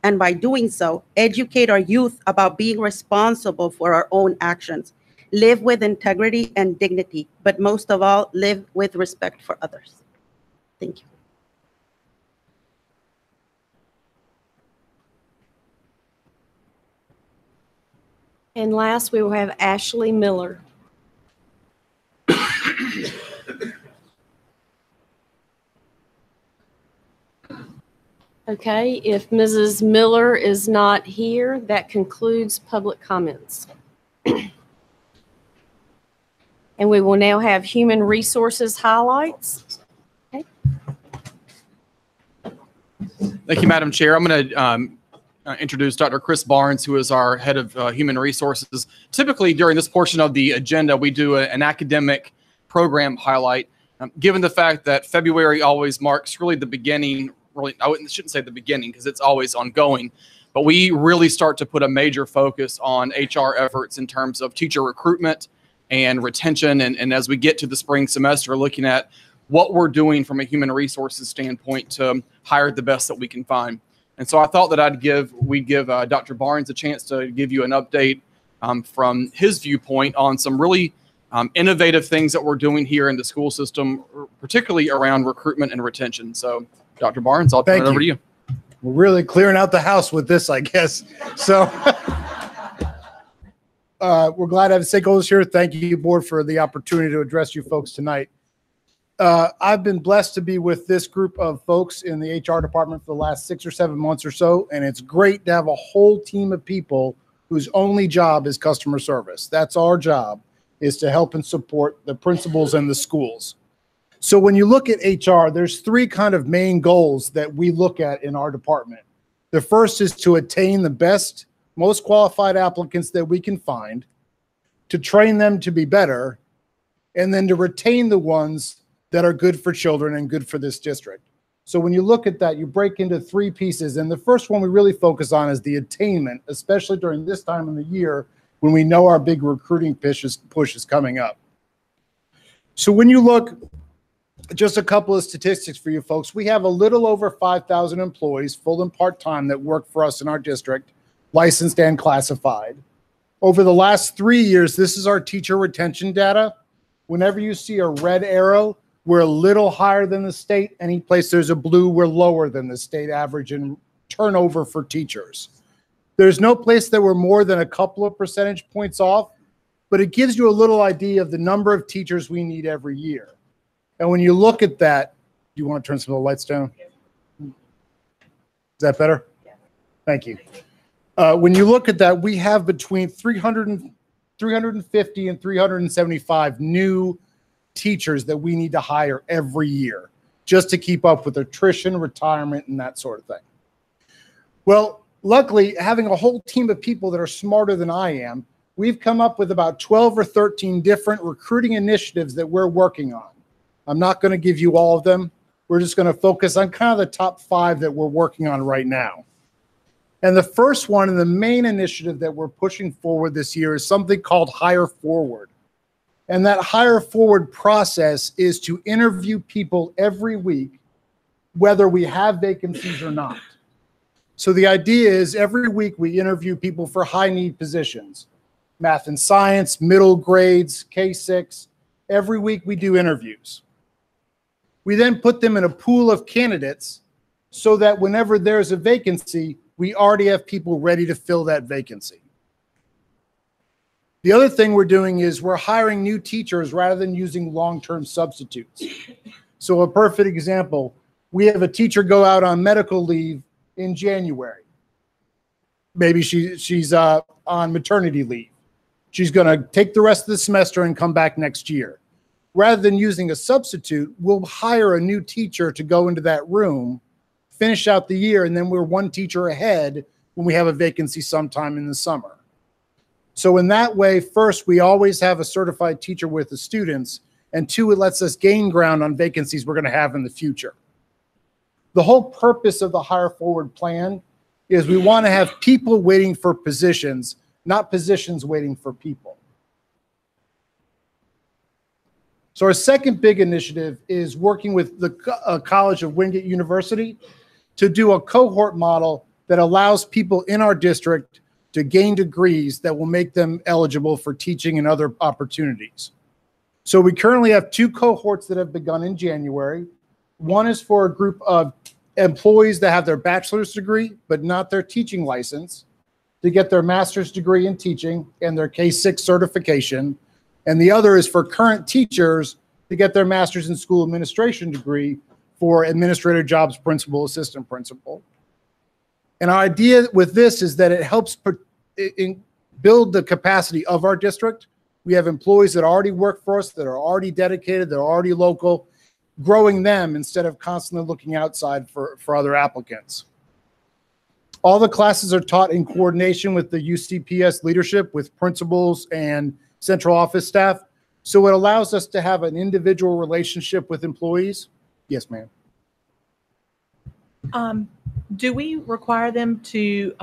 and by doing so, educate our youth about being responsible for our own actions. Live with integrity and dignity, but most of all, live with respect for others. Thank you. And last, we will have Ashley Miller. Okay, if Mrs. Miller is not here, that concludes public comments. And we will now have human resources highlights. Okay. Thank you, Madam Chair. I'm going to introduce Dr. Chris Barnes, who is our head of human resources. Typically, during this portion of the agenda, we do an academic program highlight. Given the fact that February always marks really the beginning, I shouldn't say the beginning because it's always ongoing, but we really start to put a major focus on HR efforts in terms of teacher recruitment and retention. And as we get to the spring semester, looking at what we're doing from a human resources standpoint to hire the best that we can find. And so I thought that we'd give Dr. Barnes a chance to give you an update from his viewpoint on some really innovative things that we're doing here in the school system, particularly around recruitment and retention. So Dr. Barnes, I'll turn it over to you. We're really clearing out the house with this, I guess. So we're glad to have stakeholders here. Thank you, board, for the opportunity to address you folks tonight. I've been blessed to be with this group of folks in the HR department for the last 6 or 7 months or so, and it's great to have a whole team of people whose only job is customer service. That's our job, is to help and support the principals and the schools. So when you look at HR, there's 3 kind of main goals that we look at in our department. The first is to attain the best, most qualified applicants that we can find, to train them to be better, and then to retain the ones that are good for children and good for this district. So when you look at that, you break into 3 pieces. And the first one we really focus on is the attainment, especially during this time of the year when we know our big recruiting push is coming up. So when you look, just a couple of statistics for you folks, we have a little over 5,000 employees, full and part-time, that work for us in our district, licensed and classified. Over the last 3 years, this is our teacher retention data. Whenever you see a red arrow, we're a little higher than the state. Any place there's a blue, we're lower than the state average in turnover for teachers. There's no place that we're more than a couple of percentage points off, but it gives you a little idea of the number of teachers we need every year. And when you look at that, do you want to turn some of the lights down? Is that better? Yeah. Thank you. When you look at that, we have between 350 and 375 new teachers that we need to hire every year just to keep up with attrition, retirement, and that sort of thing. Well, luckily, having a whole team of people that are smarter than I am, we've come up with about 12 or 13 different recruiting initiatives that we're working on. I'm not going to give you all of them. We're just going to focus on kind of the top 5 that we're working on right now. And the first one and the main initiative that we're pushing forward this year is something called Hire Forward. And that Hire Forward process is to interview people every week, whether we have vacancies or not. So the idea is every week we interview people for high need positions, math and science, middle grades, K-6. Every week we do interviews. We then put them in a pool of candidates so that whenever there's a vacancy, we already have people ready to fill that vacancy. The other thing we're doing is we're hiring new teachers rather than using long-term substitutes. So a perfect example, we have a teacher go out on medical leave in January. Maybe she's on maternity leave. She's going to take the rest of the semester and come back next year. Rather than using a substitute, we'll hire a new teacher to go into that room, finish out the year, and then we're one teacher ahead when we have a vacancy sometime in the summer. So in that way, first, we always have a certified teacher with the students, and two, it lets us gain ground on vacancies we're going to have in the future. The whole purpose of the Hire Forward plan is we want to have people waiting for positions, not positions waiting for people. So our second big initiative is working with the College of Wingate University to do a cohort model that allows people in our district to gain degrees that will make them eligible for teaching and other opportunities. So we currently have 2 cohorts that have begun in January. One is for a group of employees that have their bachelor's degree, but not their teaching license, to get their master's degree in teaching and their K-6 certification. And the other is for current teachers to get their master's in school administration degree for administrator jobs, principal, assistant principal. And our idea with this is that it helps build the capacity of our district. We have employees that already work for us, that are already dedicated, they're already local, growing them instead of constantly looking outside for other applicants. All the classes are taught in coordination with the UCPS leadership, with principals and central office staff. So it allows us to have an individual relationship with employees. Yes, ma'am. Do we require them to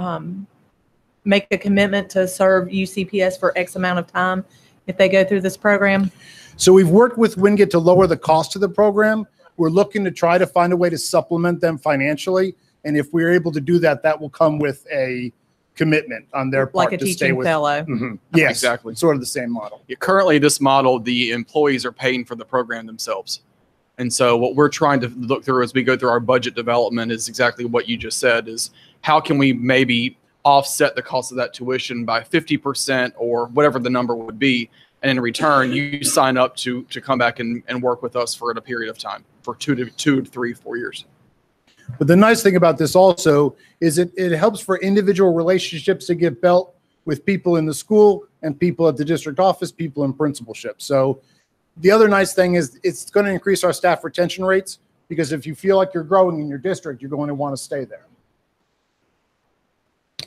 make a commitment to serve UCPS for X amount of time if they go through this program? So we've worked with Wingate to lower the cost of the program. We're looking to try to find a way to supplement them financially. And if we're able to do that, that will come with a commitment on their part like a to stay teaching with. fellow. Mhm. Yes, exactly. Sort of the same model. Yeah, currently, this model, the employees are paying for the program themselves. And so what we're trying to look through as we go through our budget development is exactly what you just said, is how can we maybe offset the cost of that tuition by 50% or whatever the number would be. And in return, you sign up to come back and work with us for a period of time for 2 to 3, 4 years. But the nice thing about this also is it helps for individual relationships to get built with people in the school and people at the district office, people in principalship. So the other nice thing is it's going to increase our staff retention rates, because if you feel like you're growing in your district, you're going to want to stay there.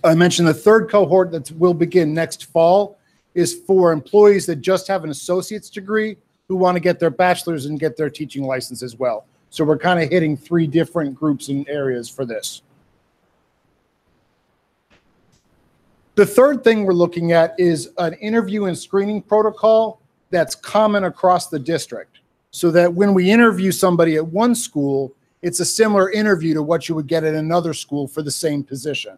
I mentioned the third cohort that will begin next fall is for employees that just have an associate's degree who want to get their bachelor's and get their teaching license as well. So we're kind of hitting 3 different groups and areas for this. The third thing we're looking at is an interview and screening protocol that's common across the district, so that when we interview somebody at one school, it's a similar interview to what you would get at another school for the same position.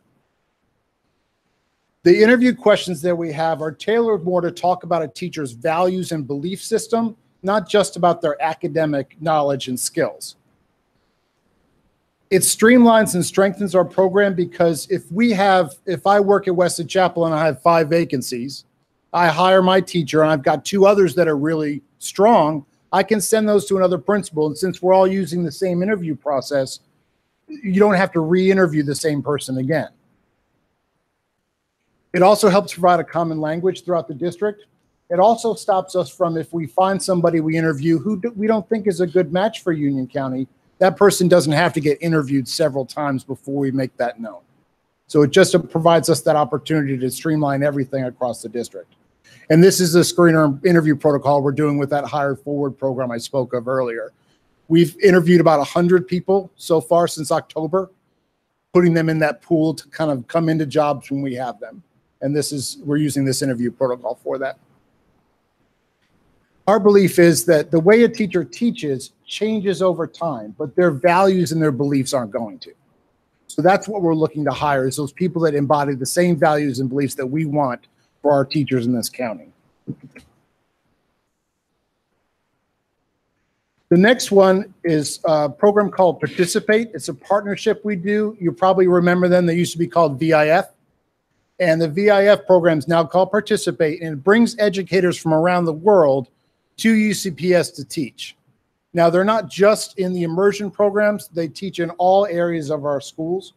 The interview questions that we have are tailored more to talk about a teacher's values and belief system, not just about their academic knowledge and skills. It streamlines and strengthens our program, because if I work at Wesley Chapel and I have 5 vacancies, I hire my teacher and I've got 2 others that are really strong, I can send those to another principal. And since we're all using the same interview process, you don't have to re-interview the same person again. It also helps provide a common language throughout the district. It also stops us from, if we find somebody we interview who we don't think is a good match for Union County, that person doesn't have to get interviewed several times before we make that known. So it just provides us that opportunity to streamline everything across the district. And this is the screener interview protocol we're doing with that Hire Forward program I spoke of earlier. We've interviewed about 100 people so far since October, putting them in that pool to kind of come into jobs when we have them. And we're using this interview protocol for that. Our belief is that the way a teacher teaches changes over time, but their values and their beliefs aren't going to. So that's what we're looking to hire, is those people that embody the same values and beliefs that we want for our teachers in this county. The next one is a program called Participate. It's a partnership we do. You probably remember them. They used to be called VIF. And the VIF program is now called Participate, and it brings educators from around the world to UCPS to teach. Now, they're not just in the immersion programs. They teach in all areas of our schools.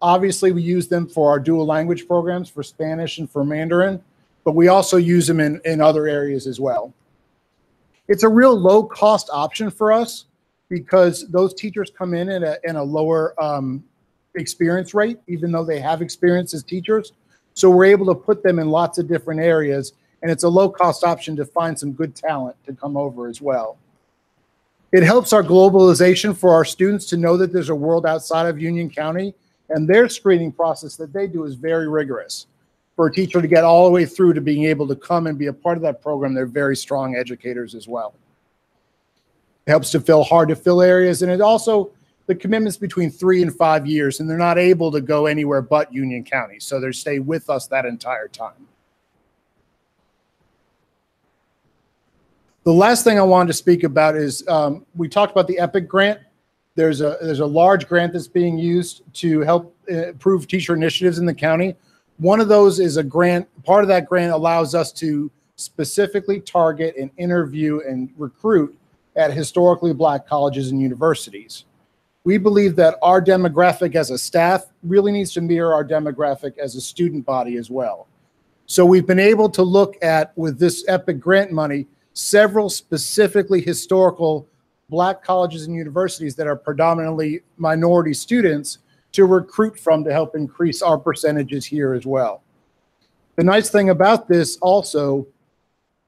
Obviously, we use them for our dual language programs for Spanish and for Mandarin, but we also use them in other areas as well. It's a real low-cost option for us because those teachers come in at a lower experience rate, even though they have experience as teachers. So we're able to put them in lots of different areas, and it's a low-cost option to find some good talent to come over as well. It helps our globalization for our students to know that there's a world outside of Union County, and their screening process that they do is very rigorous. For a teacher to get all the way through to being able to come and be a part of that program, they're very strong educators as well. It helps to fill hard to fill areas, and it also, the commitment's between 3 and 5 years, and they're not able to go anywhere but Union County. So they stay with us that entire time. The last thing I wanted to speak about is we talked about the EPIC grant. There's a large grant that's being used to help improve teacher initiatives in the county. One of those is a grant. Part of that grant allows us to specifically target and interview and recruit at historically Black colleges and universities. We believe that our demographic as a staff really needs to mirror our demographic as a student body as well. So we've been able to look at, with this EPIC grant money, several specifically historical Black colleges and universities that are predominantly minority students to recruit from to help increase our percentages here as well. The nice thing about this also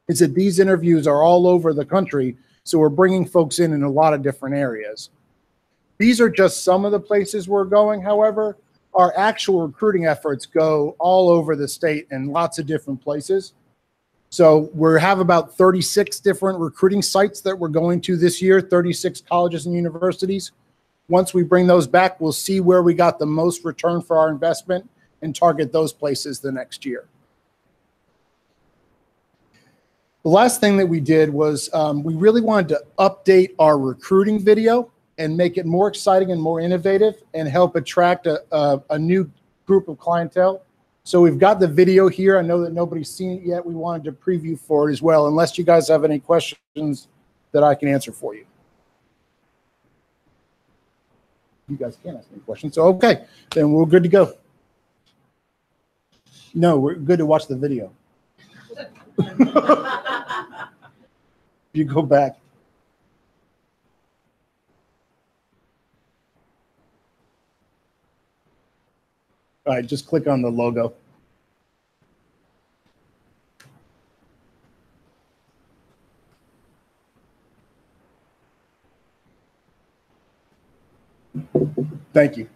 is that these interviews are all over the country, so we're bringing folks in a lot of different areas. These are just some of the places we're going. However, our actual recruiting efforts go all over the state and lots of different places. So we have about 36 different recruiting sites that we're going to this year, 36 colleges and universities. Once we bring those back, we'll see where we got the most return for our investment and target those places the next year. The last thing that we did was we really wanted to update our recruiting video and make it more exciting and more innovative and help attract a new group of clientele. So we've got the video here. I know that nobody's seen it yet. We wanted to preview for it as well, unless you guys have any questions that I can answer for you. You guys can't ask any questions. So, okay, then we're good to go. No, we're good to watch the video. You go back. All right, just click on the logo. Thank you.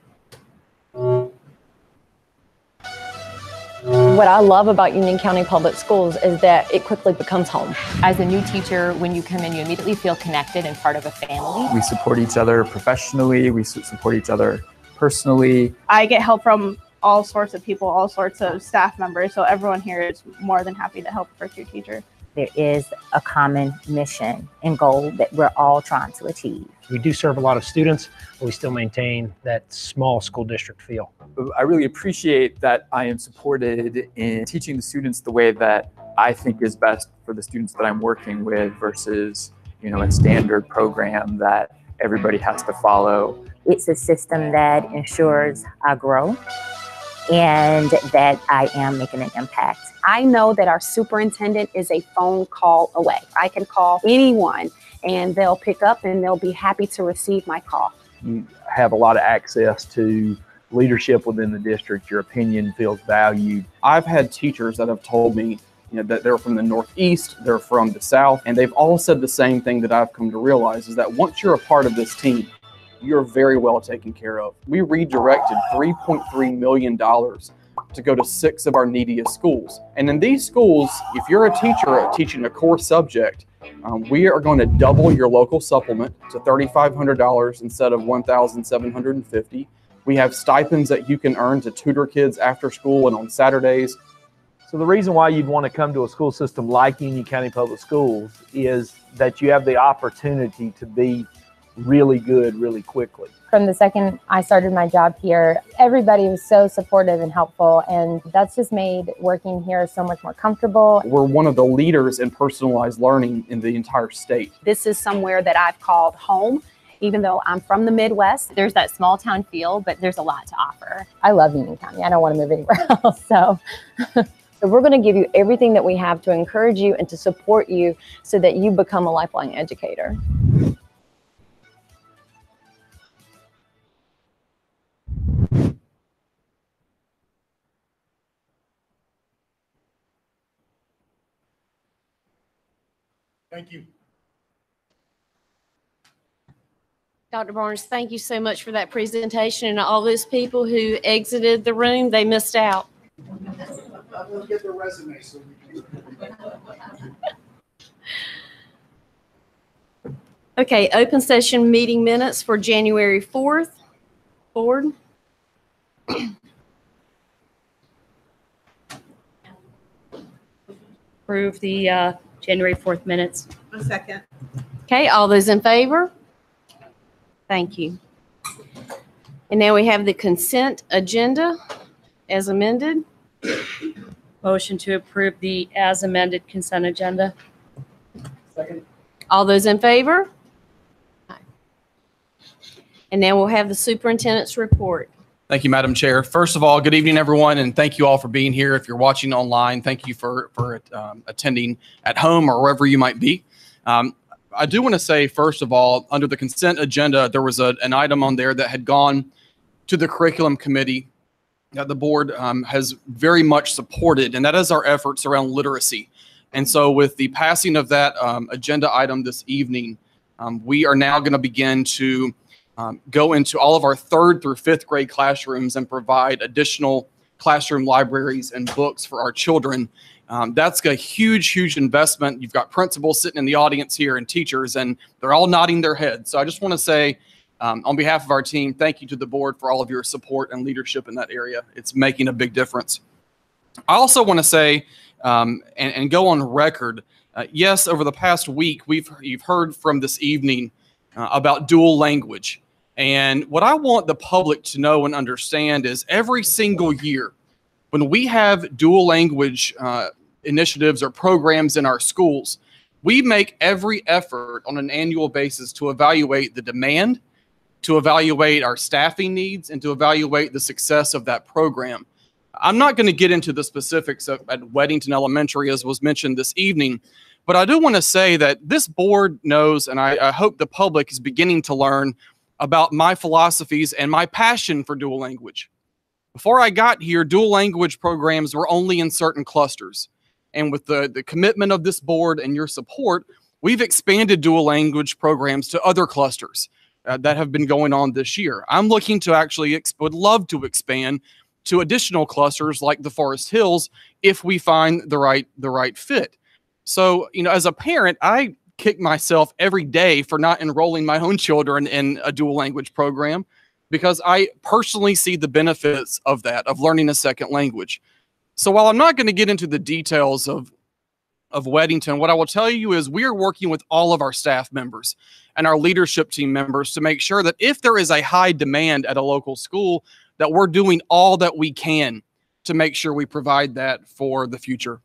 What I love about Union County Public Schools is that it quickly becomes home. As a new teacher, when you come in, you immediately feel connected and part of a family. We support each other professionally. We support each other personally. I get help from all sorts of people, all sorts of staff members. So everyone here is more than happy to help a first year teacher. There is a common mission and goal that we're all trying to achieve. We do serve a lot of students, but we still maintain that small school district feel. I really appreciate that I am supported in teaching the students the way that I think is best for the students that I'm working with versus, you know, a standard program that everybody has to follow. It's a system that ensures I grow and that I am making an impact. I know that our superintendent is a phone call away. I can call anyone and they'll pick up and they'll be happy to receive my call. You have a lot of access to leadership within the district. Your opinion feels valued. I've had teachers that have told me, you know, that they're from the Northeast, they're from the South, and they've all said the same thing that I've come to realize is that once you're a part of this team, you're very well taken care of. We redirected $3.3 million to go to 6 of our neediest schools. And in these schools, if you're a teacher teaching a core subject, we are going to double your local supplement to $3,500 instead of $1,750. We have stipends that you can earn to tutor kids after school and on Saturdays. So the reason why you'd want to come to a school system like Union County Public Schools is that you have the opportunity to be really good really quickly. From the second I started my job here, everybody was so supportive and helpful, and that's just made working here so much more comfortable. We're one of the leaders in personalized learning in the entire state. This is somewhere that I've called home. Even though I'm from the Midwest, there's that small town feel, but there's a lot to offer. I love Union County. I don't want to move anywhere else. So we're going to give you everything that we have to encourage you and to support you so that you become a lifelong educator. Thank you. Dr. Barnes, thank you so much for that presentation, and all those people who exited the room, they missed out. We'll get the resume so we can. Okay, open session meeting minutes for January 4th. Board. Approve the January 4th minutes. A second. Okay, all those in favor? Thank you. And now we have the consent agenda as amended. Motion to approve the as amended consent agenda. Second. All those in favor? And now we'll have the superintendent's report. Thank you, Madam Chair. First of all, good evening, everyone, and thank you all for being here. If you're watching online, thank you for attending at home or wherever you might be. I do want to say, first of all, under the consent agenda, there was an item on there that had gone to the curriculum committee that the board has very much supported, and that is our efforts around literacy. And so with the passing of that agenda item this evening, we are now going to begin to go into all of our 3rd through 5th grade classrooms and provide additional classroom libraries and books for our children. That's a huge, huge investment. You've got principals sitting in the audience here and teachers, and they're all nodding their heads. So I just want to say, on behalf of our team, thank you to the board for all of your support and leadership in that area. It's making a big difference. I also want to say, and go on record, yes, over the past week, you've heard from this evening about dual language. And what I want the public to know and understand is every single year, when we have dual language initiatives or programs in our schools, we make every effort on an annual basis to evaluate the demand, to evaluate our staffing needs, and to evaluate the success of that program. I'm not going to get into the specifics at Weddington Elementary, as was mentioned this evening, but I do want to say that this board knows, and I hope the public is beginning to learn about my philosophies and my passion for dual language. Before I got here, dual language programs were only in certain clusters. And with the commitment of this board and your support, we've expanded dual language programs to other clusters that have been going on this year. I'm looking to actually, would love to expand to additional clusters like the Forest Hills if we find the right fit. So, as a parent, I kick myself every day for not enrolling my own children in a dual language program, because I personally see the benefits of that, of learning a second language. So while I'm not going to get into the details of Weddington, what I will tell you is we are working with all of our staff members and our leadership team members to make sure that if there is a high demand at a local school, that we're doing all that we can to make sure we provide that for the future.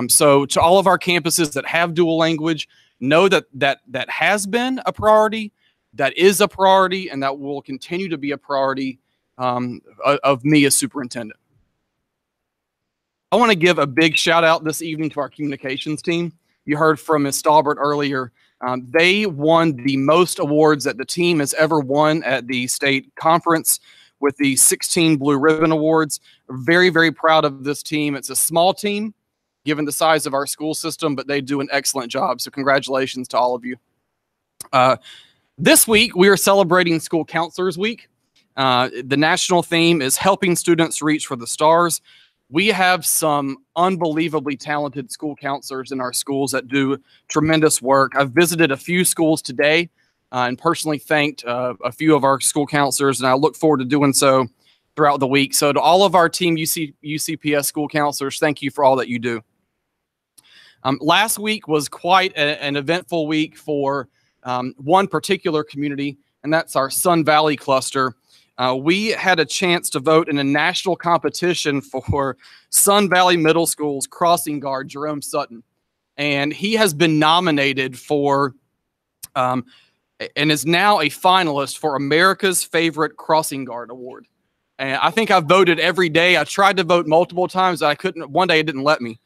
So to all of our campuses that have dual language, know that has been a priority, that is a priority, and that will continue to be a priority of me as superintendent. I want to give a big shout out this evening to our communications team. You heard from Ms. Stalbert earlier. They won the most awards that the team has ever won at the state conference with the 16 Blue Ribbon Awards. We're very, very proud of this team. It's a small team given the size of our school system, but they do an excellent job. So congratulations to all of you. This week, we are celebrating School Counselors Week. The national theme is helping students reach for the stars. We have some unbelievably talented school counselors in our schools that do tremendous work. I've visited a few schools today and personally thanked a few of our school counselors, and I look forward to doing so throughout the week. So to all of our team UCPS school counselors, thank you for all that you do. Last week was quite an eventful week for one particular community, and that's our Sun Valley cluster. We had a chance to vote in a national competition for Sun Valley Middle School's crossing guard, Jerome Sutton. And he has been nominated for and is now a finalist for America's Favorite Crossing Guard Award. And I think I've voted every day. I tried to vote multiple times. I couldn't. One day it didn't let me.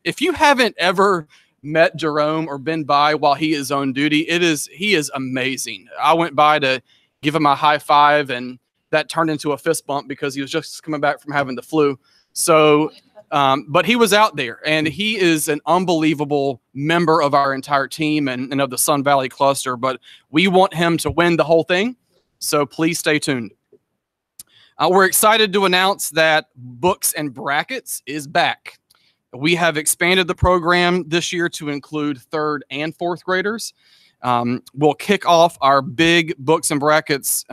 If you haven't ever met Jerome or been by while he is on duty, he is amazing. I went by to give him a high five, and that turned into a fist bump because he was just coming back from having the flu. So, but he was out there, and he is an unbelievable member of our entire team and of the Sun Valley cluster, but we want him to win the whole thing. So please stay tuned. We're excited to announce that Books and Brackets is back. We have expanded the program this year to include 3rd and 4th graders. We'll kick off our big Books and Brackets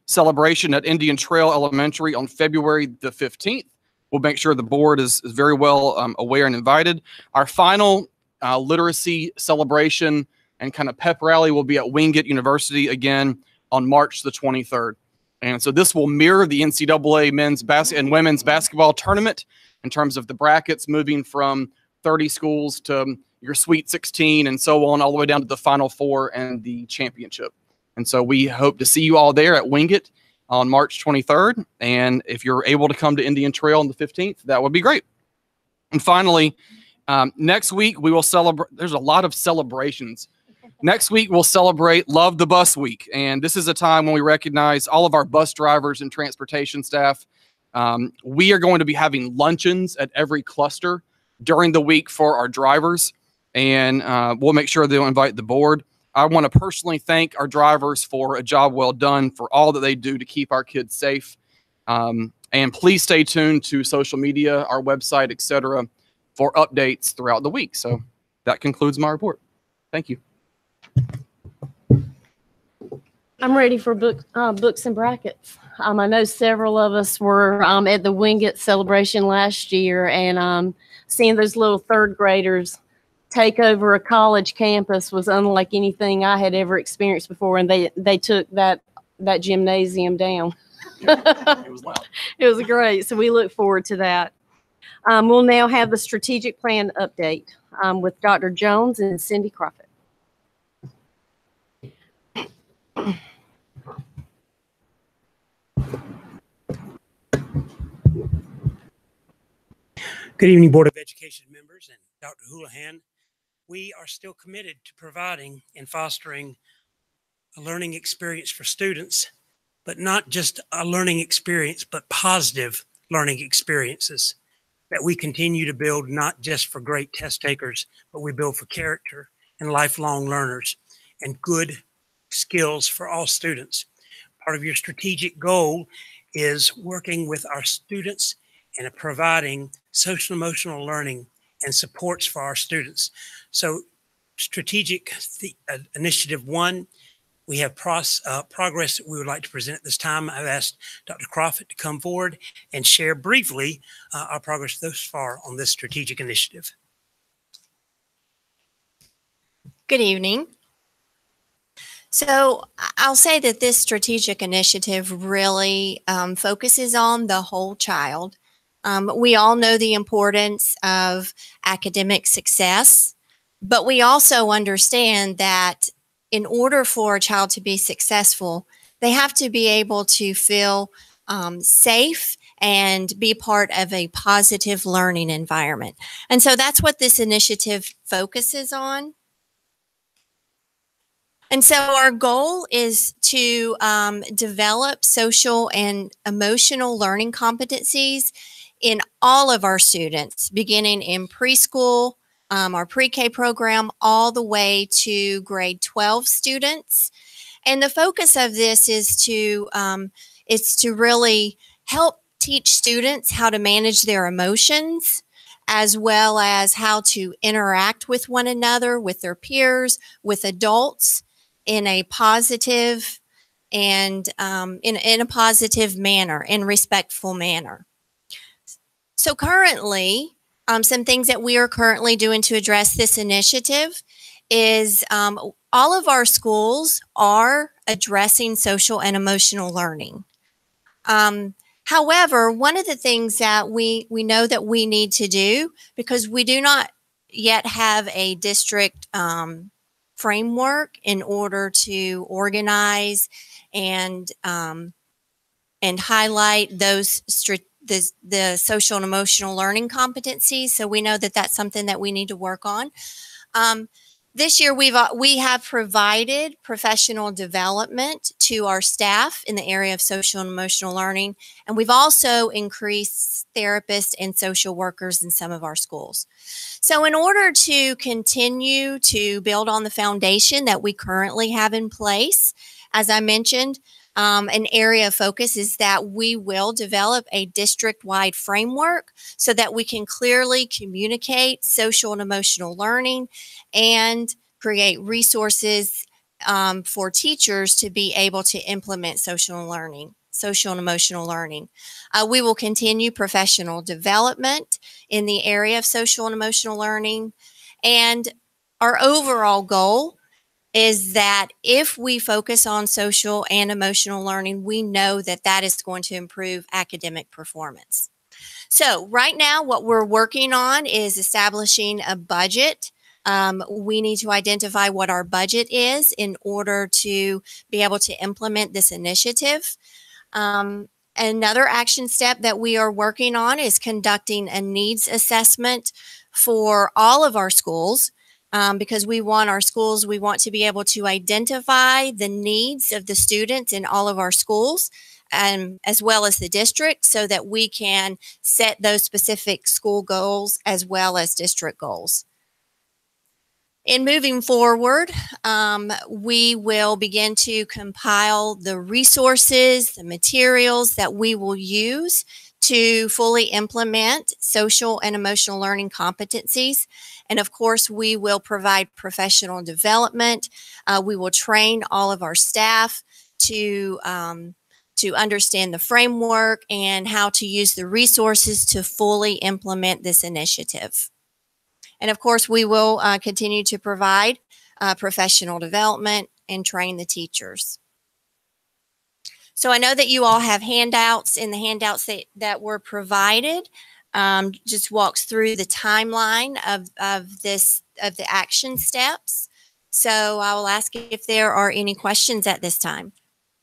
celebration at Indian Trail Elementary on February the 15th. We'll make sure the board is very well aware and invited. Our final literacy celebration and kind of pep rally will be at Wingate University again on March the 23rd. And so this will mirror the NCAA men's and women's basketball tournament in terms of the brackets moving from 30 schools to your Sweet 16 and so on, all the way down to the Final Four and the championship. And so we hope to see you all there at Wingate on March 23rd. And if you're able to come to Indian Trail on the 15th, that would be great. And finally, next week we will celebrate. There's a lot of celebrations. Next week we'll celebrate Love the Bus Week. And this is a time when we recognize all of our bus drivers and transportation staff. We are going to be having luncheons at every cluster during the week for our drivers. And we'll make sure they'll invite the board. I want to personally thank our drivers for a job well done, for all that they do to keep our kids safe. And please stay tuned to social media, our website, etc., for updates throughout the week. So that concludes my report. Thank you. I'm ready for Books and Brackets. I know several of us were at the Wingate celebration last year, and seeing those little 3rd graders take over a college campus was unlike anything I had ever experienced before, and they took that gymnasium down. It was loud. It was great. So we look forward to that. We'll now have the strategic plan update with Dr. Jones and Cindy Crawford. Good evening, Board of Education members and Dr. Houlihan. We are still committed to providing and fostering a learning experience for students, but not just a learning experience, but positive learning experiences that we continue to build, not just for great test takers, but we build for character and lifelong learners and good skills for all students. Part of your strategic goal is working with our students and providing social emotional learning and supports for our students. So strategic initiative 1, we have progress that we would like to present at this time. I've asked Dr. Crawford to come forward and share briefly our progress thus far on this strategic initiative. Good evening. So I'll say that this strategic initiative really focuses on the whole child. We all know the importance of academic success, but we also understand that in order for a child to be successful, they have to be able to feel safe and be part of a positive learning environment. And so that's what this initiative focuses on. And so our goal is to develop social and emotional learning competencies in all of our students, beginning in preschool, our pre-K program, all the way to grade 12 students. And the focus of this is to really help teach students how to manage their emotions, as well as how to interact with one another, with their peers, with adults in a positive and in a positive manner, in respectful manner. So currently, some things that we are currently doing to address this initiative is all of our schools are addressing social and emotional learning. However, one of the things that we know that we need to do, because we do not yet have a district framework in order to organize and highlight those the social and emotional learning competencies. So we know that that's something that we need to work on. This year, we have provided professional development to our staff in the area of social and emotional learning, and we've also increased therapists and social workers in some of our schools. So in order to continue to build on the foundation that we currently have in place, as I mentioned, an area of focus is that we will develop a district-wide framework so that we can clearly communicate social and emotional learning and create resources for teachers to be able to implement social and emotional learning. We will continue professional development in the area of social and emotional learning. And our overall goal is that if we focus on social and emotional learning, we know that that is going to improve academic performance. So right now, what we're working on is establishing a budget. We need to identify what our budget is in order to be able to implement this initiative. Another action step that we are working on is conducting a needs assessment for all of our schools. Because we want to be able to identify the needs of the students in all of our schools, as well as the district, so that we can set those specific school goals as well as district goals. In moving forward, we will begin to compile the resources, the materials that we will use to fully implement social and emotional learning competencies. And of course, we will provide professional development. We will train all of our staff to understand the framework and how to use the resources to fully implement this initiative. And of course, we will continue to provide professional development and train the teachers. So I know that you all have handouts, and the handouts that were provided just walks through the timeline of the action steps. So I will ask if there are any questions at this time.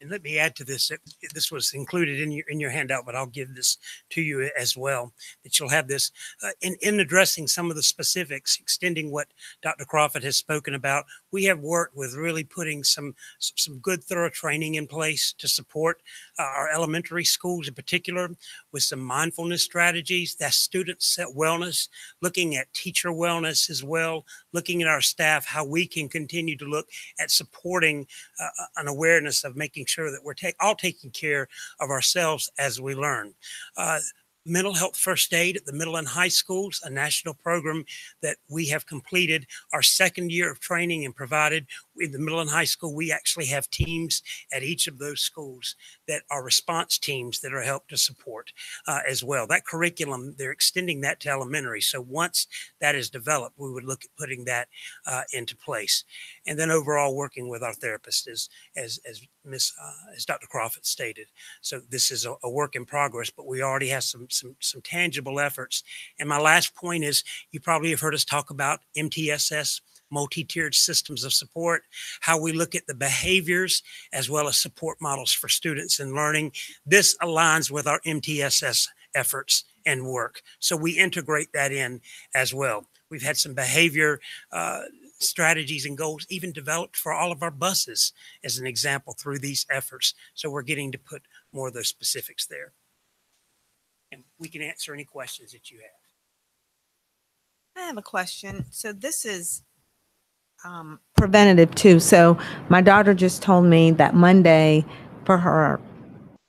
And let me add to this. This was included in your handout, but I'll give this to you as well, that you'll have this. In addressing some of the specifics, extending what Dr. Crawford has spoken about, we have worked with really putting some good, thorough training in place to support our elementary schools in particular, with some mindfulness strategies, that's student wellness, looking at teacher wellness as well, looking at our staff, how we can continue to look at supporting an awareness of making sure that we're all taking care of ourselves as we learn. Mental health first aid at the middle and high schools, a national program that we have completed our second year of training and provided. In the middle and high school, we actually have teams at each of those schools that are response teams that are helped to support as well. That curriculum, they're extending that to elementary. So once that is developed, we would look at putting that into place. And then overall working with our therapists as Dr. Crawford stated. So this is a work in progress, but we already have some tangible efforts. And my last point is, you probably have heard us talk about MTSS, multi-tiered systems of support, how we look at the behaviors as well as support models for students in learning. This aligns with our MTSS efforts and work. So we integrate that in as well. We've had some behavior strategies and goals even developed for all of our buses as an example through these efforts. So we're getting to put more of those specifics there. And we can answer any questions that you have. I have a question. So this is preventative too. So my daughter just told me that Monday for her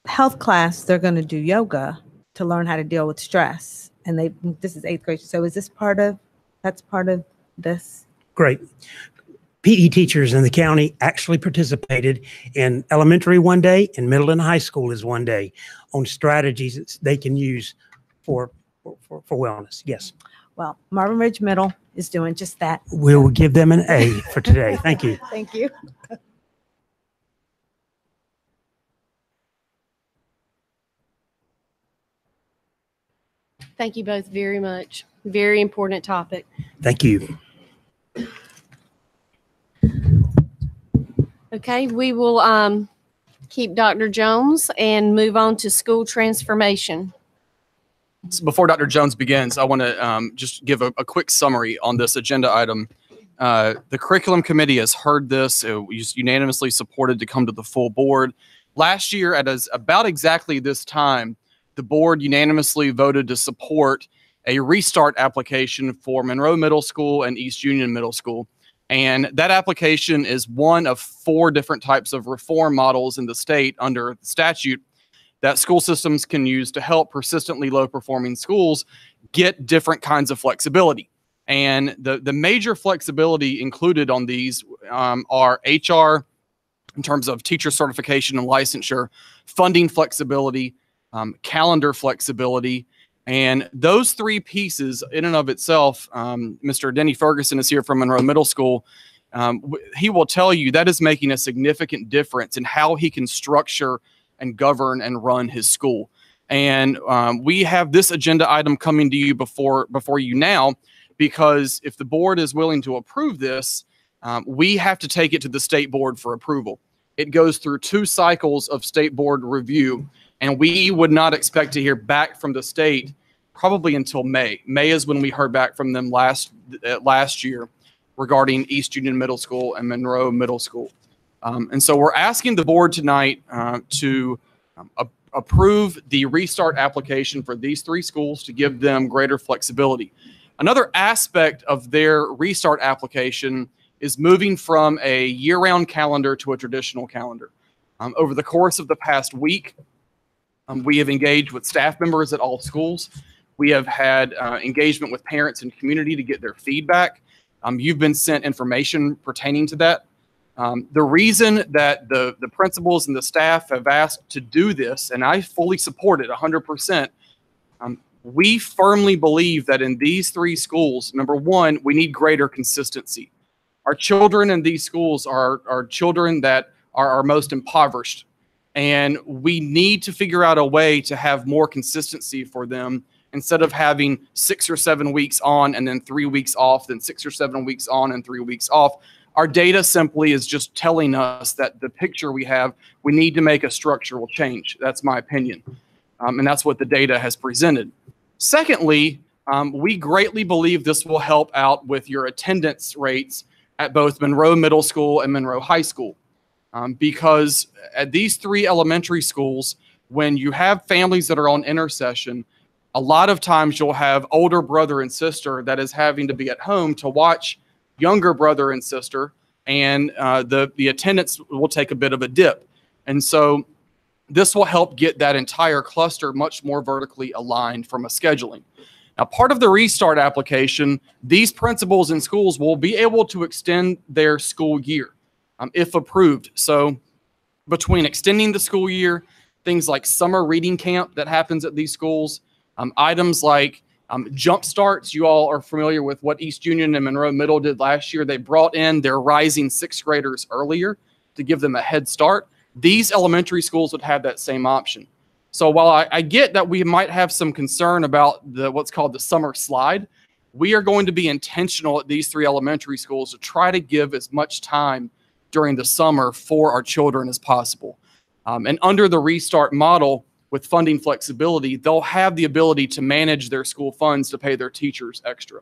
health class, they're going to do yoga to learn how to deal with stress. And this is 8th grade. So is this that's part of this? Great. PE teachers in the county actually participated in elementary one day and middle and high school is one day on strategies that they can use for wellness. Yes. Well, Marvin Ridge Middle is doing just that. We will give them an A for today. Thank you. Thank you. Thank you both very much. Very important topic. Thank you. Okay, we will keep Dr. Jones and move on to school transformation. So before Dr. Jones begins, I want to just give a quick summary on this agenda item. The curriculum committee has heard this. It was unanimously supported to come to the full board. Last year, at about exactly this time, the board unanimously voted to support a restart application for Monroe Middle School and East Union Middle School. And that application is one of 4 different types of reform models in the state under the statute that school systems can use to help persistently low-performing schools get different kinds of flexibility. And the major flexibility included on these are HR, in terms of teacher certification and licensure, funding flexibility, calendar flexibility, and those 3 pieces in and of itself, Mr. Denny Ferguson is here from Monroe Middle School. He will tell you that is making a significant difference in how he can structure and govern and run his school. And we have this agenda item coming to you before you now, because if the board is willing to approve this, we have to take it to the state board for approval. It goes through 2 cycles of state board review, and we would not expect to hear back from the state probably until May. May is when we heard back from them last year regarding East Union Middle School and Monroe Middle School. And so we're asking the board tonight to approve the restart application for these 3 schools to give them greater flexibility. Another aspect of their restart application is moving from a year-round calendar to a traditional calendar. Over the course of the past week, we have engaged with staff members at all schools. We have had engagement with parents and community to get their feedback. You've been sent information pertaining to that. The reason that the principals and the staff have asked to do this, and I fully support it 100%, we firmly believe that in these 3 schools, number one, we need greater consistency. Our children in these schools are children that are our most impoverished. And we need to figure out a way to have more consistency for them instead of having 6 or 7 weeks on and then 3 weeks off, then 6 or 7 weeks on and 3 weeks off. Our data simply is just telling us that the picture we have, we need to make a structural change. That's my opinion. And that's what the data has presented. Secondly, we greatly believe this will help out with your attendance rates at both Monroe Middle School and Monroe High School. Because at these 3 elementary schools, when you have families that are on intercession, a lot of times you'll have older brother and sister that is having to be at home to watch younger brother and sister, and the attendance will take a bit of a dip. And so this will help get that entire cluster much more vertically aligned from a scheduling. Now, part of the restart application, these principals in schools will be able to extend their school year. If approved. So between extending the school year, things like summer reading camp that happens at these schools, items like jump starts. You all are familiar with what East Union and Monroe Middle did last year. They brought in their rising 6th graders earlier to give them a head start. These elementary schools would have that same option. So while I get that we might have some concern about what's called the summer slide, we are going to be intentional at these 3 elementary schools to try to give as much time during the summer for our children as possible. And under the restart model with funding flexibility, they'll have the ability to manage their school funds to pay their teachers extra.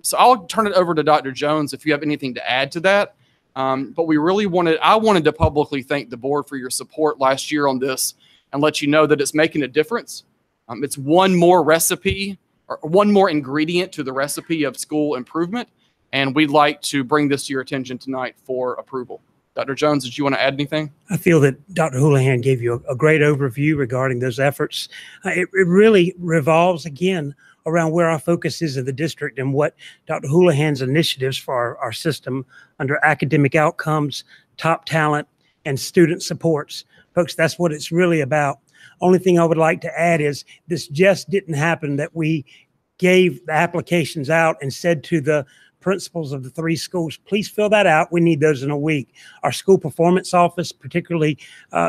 So I'll turn it over to Dr. Jones if you have anything to add to that. But I wanted to publicly thank the board for your support last year on this and let you know that it's making a difference. It's one more recipe or one more ingredient to the recipe of school improvement. And we'd like to bring this to your attention tonight for approval. Dr. Jones, did you want to add anything? I feel that Dr. Houlihan gave you a great overview regarding those efforts. It really revolves, again, around where our focus is in the district and what Dr. Houlihan's initiatives for our system under academic outcomes, top talent, and student supports. Folks, that's what it's really about. Only thing I would like to add is this just didn't happen that we gave the applications out and said to the principals of the 3 schools, please fill that out. We need those in a week. Our school performance office, particularly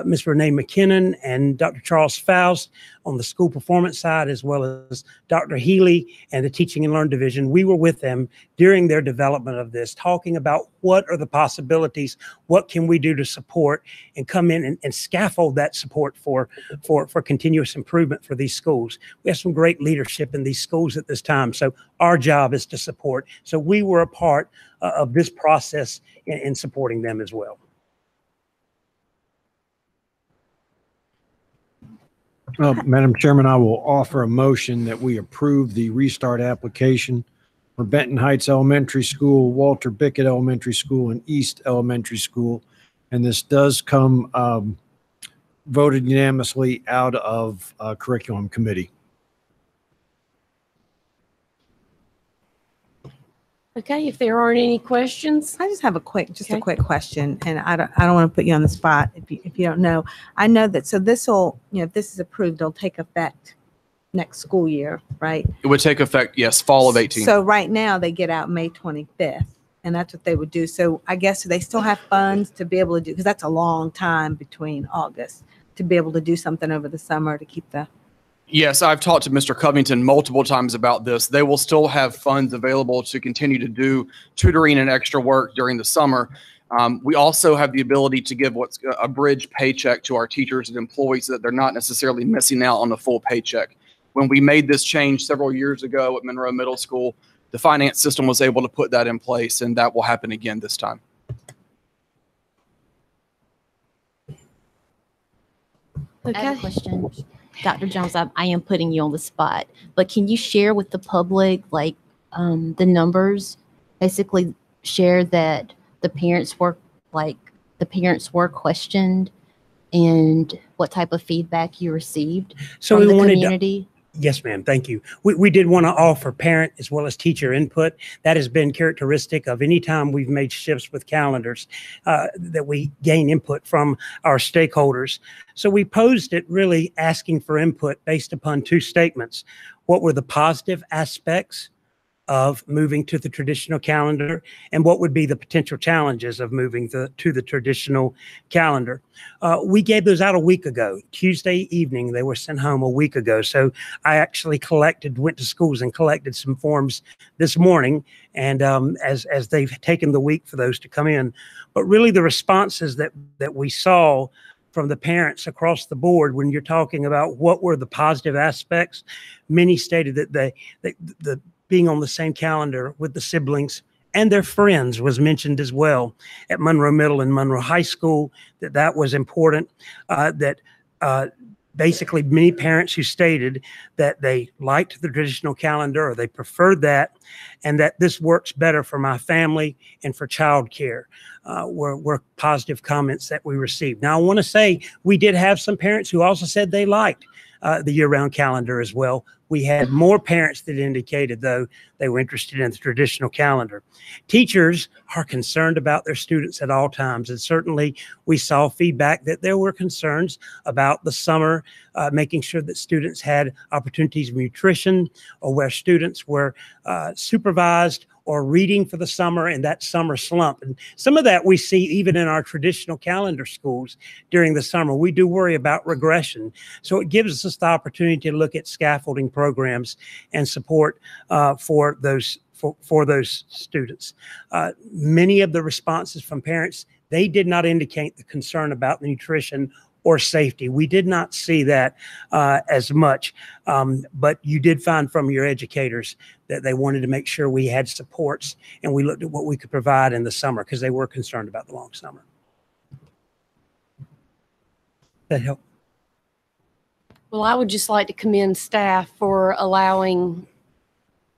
Ms. Renee McKinnon and Dr. Charles Faust on the school performance side, as well as Dr. Healy and the Teaching and Learn Division, we were with them during their development of this, talking about what are the possibilities, what can we do to support, and come in and scaffold that support for continuous improvement for these schools. We have some great leadership in these schools at this time, so our job is to support. So we were a part of this process in supporting them as well. Madam Chairman, I will offer a motion that we approve the restart application for Benton Heights Elementary School, Walter Bickett Elementary School, and East Elementary School. And this does come voted unanimously out of curriculum committee. Okay, if there aren't any questions. I just have a quick question, and I don't want to put you on the spot if you don't know. I know that, so this will, if this is approved, it'll take effect next school year, right? It would take effect, yes, fall of 18. So right now they get out May 25th, and that's what they would do. So I guess, do they still have funds to be able to do, because that's a long time between August, to be able to do something over the summer to keep the. Yes, I've talked to Mr. Covington multiple times about this. They will still have funds available to continue to do tutoring and extra work during the summer. We also have the ability to give what's a bridge paycheck to our teachers and employees so that they're not necessarily missing out on the full paycheck. When we made this change several years ago at Monroe Middle School, the finance system was able to put that in place, and that will happen again this time. I have a question. Dr. Jones, I am putting you on the spot, but can you share with the public, like, the numbers? Basically share that the parents were questioned and what type of feedback you received from the community. Yes, ma'am. Thank you. We did want to offer parent as well as teacher input. That has been characteristic of any time we've made shifts with calendars, that we gain input from our stakeholders. So we posed it really asking for input based upon 2 statements. What were the positive aspects of moving to the traditional calendar, and what would be the potential challenges of moving to the traditional calendar? We gave those out a week ago. Tuesday evening, they were sent home a week ago. So I actually went to schools and collected some forms this morning, and as they've taken the week for those to come in. But really the responses that we saw from the parents across the board, when you're talking about what were the positive aspects, many stated that the being on the same calendar with the siblings and their friends was mentioned as well at Monroe Middle and Monroe High School, that was important, basically many parents who stated that they liked the traditional calendar or they preferred that, and that this works better for my family and for childcare, were positive comments that we received. Now, I want to say we did have some parents who also said they liked the year-round calendar as well. We had more parents that indicated, though, they were interested in the traditional calendar. Teachers are concerned about their students at all times, and certainly we saw feedback that there were concerns about the summer, making sure that students had opportunities of nutrition, or where students were supervised or reading for the summer in that summer slump. And some of that we see even in our traditional calendar schools during the summer. We do worry about regression. So it gives us the opportunity to look at scaffolding programs and support for those students. Many of the responses from parents, they did not indicate the concern about the nutrition or safety. We did not see that as much, but you did find from your educators that they wanted to make sure we had supports, and we looked at what we could provide in the summer because they were concerned about the long summer. That help? Well, I would just like to commend staff for allowing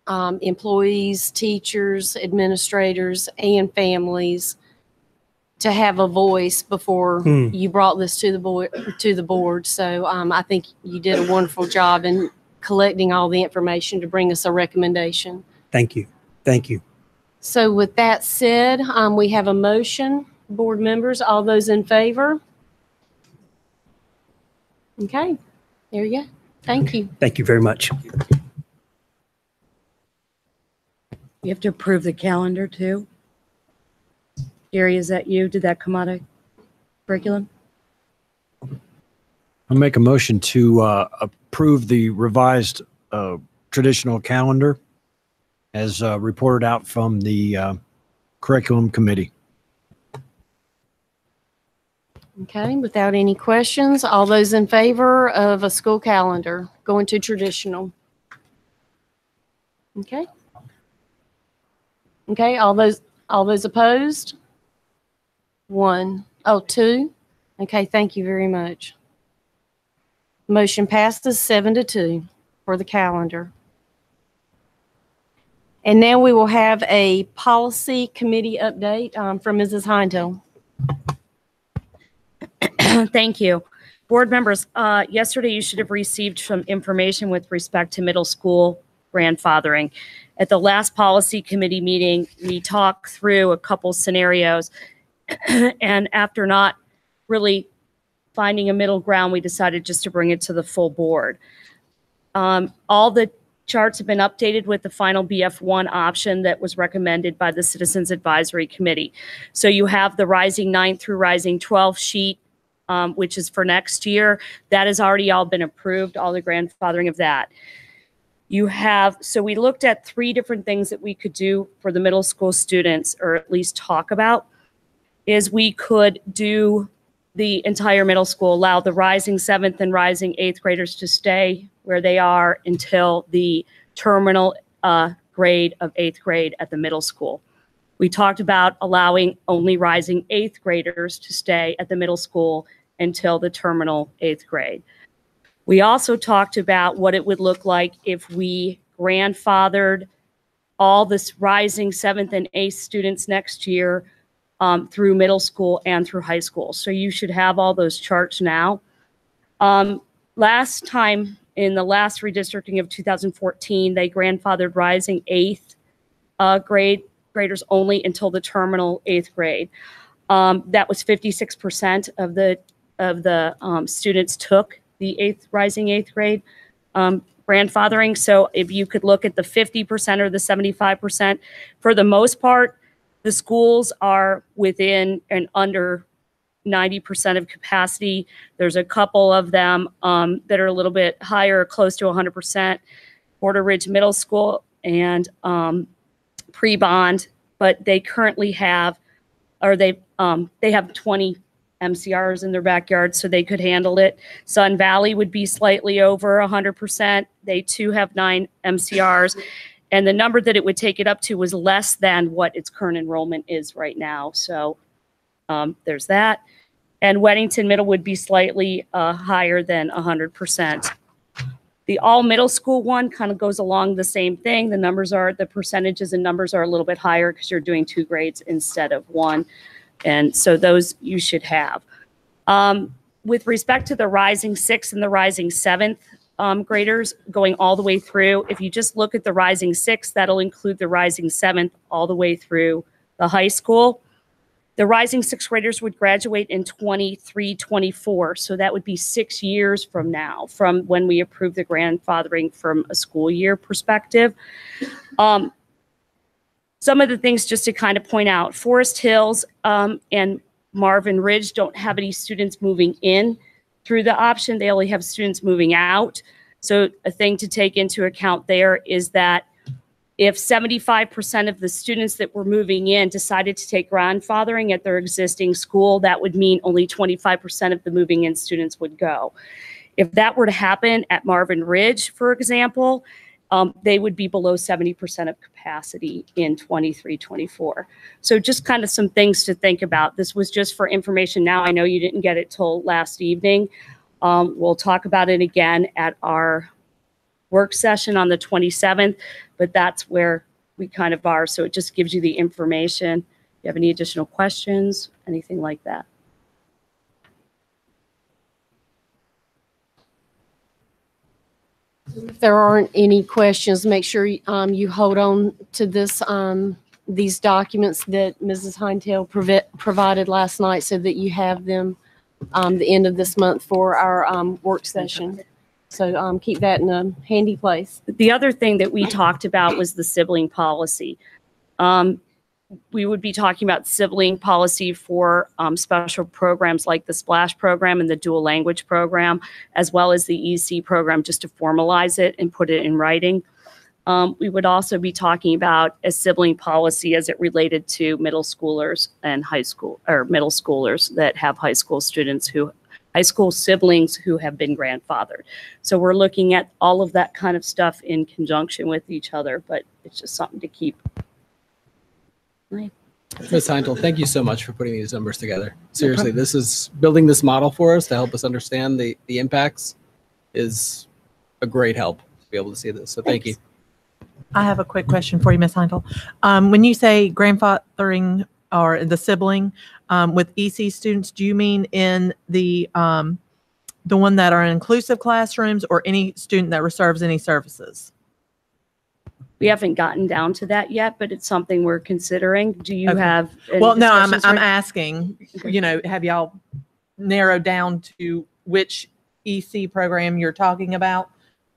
employees, teachers, administrators, and families to have a voice before you brought this to the board. So I think you did a wonderful job in collecting all the information to bring us a recommendation. Thank you. Thank you. So with that said, we have a motion. Board members, all those in favor? Okay, there you go. Thank you. Thank you very much. You have to approve the calendar too. Gary, is that you? Did that come out of curriculum? I'll make a motion to approve the revised traditional calendar as reported out from the curriculum committee. Okay, without any questions, all those in favor of a school calendar going to traditional? Okay. Okay, all those opposed? 1. Oh, 2. Okay, thank you very much. Motion passes 7-2 for the calendar. And now we will have a policy committee update from Mrs. Hindle. Thank you. Board members, yesterday you should have received some information with respect to middle school grandfathering. At the last policy committee meeting, we talked through a couple scenarios, and after not really finding a middle ground, we decided just to bring it to the full board. All the charts have been updated with the final BF1 option that was recommended by the Citizens Advisory Committee. So you have the Rising 9 through Rising 12 sheet, which is for next year. That has already all been approved, all the grandfathering of that. You have, so we looked at 3 different things that we could do for the middle school students, or at least talk about, is we could do the entire middle school, allow the rising 7th and rising 8th graders to stay where they are until the terminal grade of 8th grade at the middle school. We talked about allowing only rising 8th graders to stay at the middle school until the terminal 8th grade. We also talked about what it would look like if we grandfathered all this rising 7th and 8th students next year through middle school and through high school. So you should have all those charts now. Last time in the last redistricting of 2014, they grandfathered rising 8th graders only until the terminal 8th grade. That was 56% of the students took the rising 8th grade grandfathering. So if you could look at the 50% or the 75%, for the most part, the schools are within and under 90% of capacity. There's a couple of them that are a little bit higher, close to 100%. Border Ridge Middle School and pre-bond, but they currently have, or they have 20 MCRs in their backyard, so they could handle it. Sun Valley would be slightly over 100%. They too have 9 MCRs. And the number that it would take it up to was less than what its current enrollment is right now. So there's that. And Weddington Middle would be slightly higher than 100%. The all middle school one kind of goes along the same thing. The percentages and numbers are a little bit higher because you're doing 2 grades instead of 1. And so those you should have. With respect to the rising 6th and the rising 7th graders going all the way through, if you just look at the rising 6th, that'll include the rising 7th all the way through the high school. The rising 6th graders would graduate in 23-24. So that would be 6 years from now, from when we approve the grandfathering from a school year perspective. Some of the things just to kind of point out, Forest Hills and Marvin Ridge don't have any students moving in through the option. They only have students moving out. So a thing to take into account there is that if 75% of the students that were moving in decided to take grandfathering at their existing school, that would mean only 25% of the moving in students would go. If that were to happen at Marvin Ridge, for example, they would be below 70% of capacity in 23-24. So just kind of some things to think about. This was just for information now. I know you didn't get it till last evening. We'll talk about it again at our work session on the 27th, but that's where we kind of are. So it just gives you the information. If you have any additional questions, anything like that. If there aren't any questions, make sure you hold on to this these documents that Mrs. Heintel provided last night so that you have them the end of this month for our work session. So keep that in a handy place. The other thing that we talked about was the sibling policy. We would be talking about sibling policy for special programs like the SPLASH program and the dual language program, as well as the EC program, just to formalize it and put it in writing. We would also be talking about a sibling policy as it related to middle schoolers and high school, or middle schoolers that have high school siblings who have been grandfathered. So we're looking at all of that kind of stuff in conjunction with each other, but it's just something to keep. Ms. Heintel, thank you so much for putting these numbers together. Seriously, this is building this model for us to help us understand the impacts is a great help to be able to see this. So thank you. I have a quick question for you, Ms. Heintel. When you say grandfathering or the sibling with EC students, do you mean in the one that are in inclusive classrooms or any student that reserves any services? We haven't gotten down to that yet, but it's something we're considering. Do you Okay. have any Well, no, I'm discussions, Rick? asking, you know, have y'all narrowed down to which EC program you're talking about?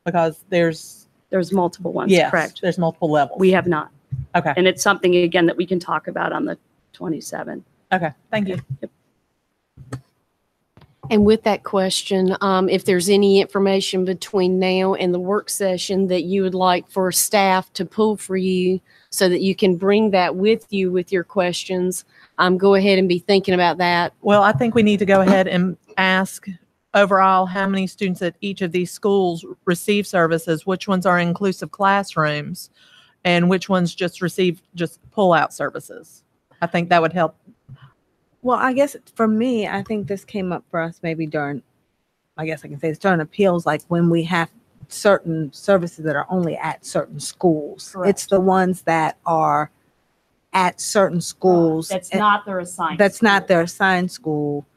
Because there's multiple ones, yes, correct? There's multiple levels. We have not. Okay. And it's something, again, that we can talk about on the 27th. Okay, thank you. Yep. And with that question, if there's any information between now and the work session that you would like for staff to pull for you so that you can bring that with you with your questions, go ahead and be thinking about that. Well, I think we need to go ahead and ask overall how many students at each of these schools receive services, which ones are inclusive classrooms, and which ones just receive just pull-out services. I think that would help. Well, I guess for me, I think this came up for us maybe during, I guess I can say it's during appeals, like when we have certain services that are only at certain schools. Correct. It's the ones that are at certain schools. That's not their assigned That's school. not their assigned school.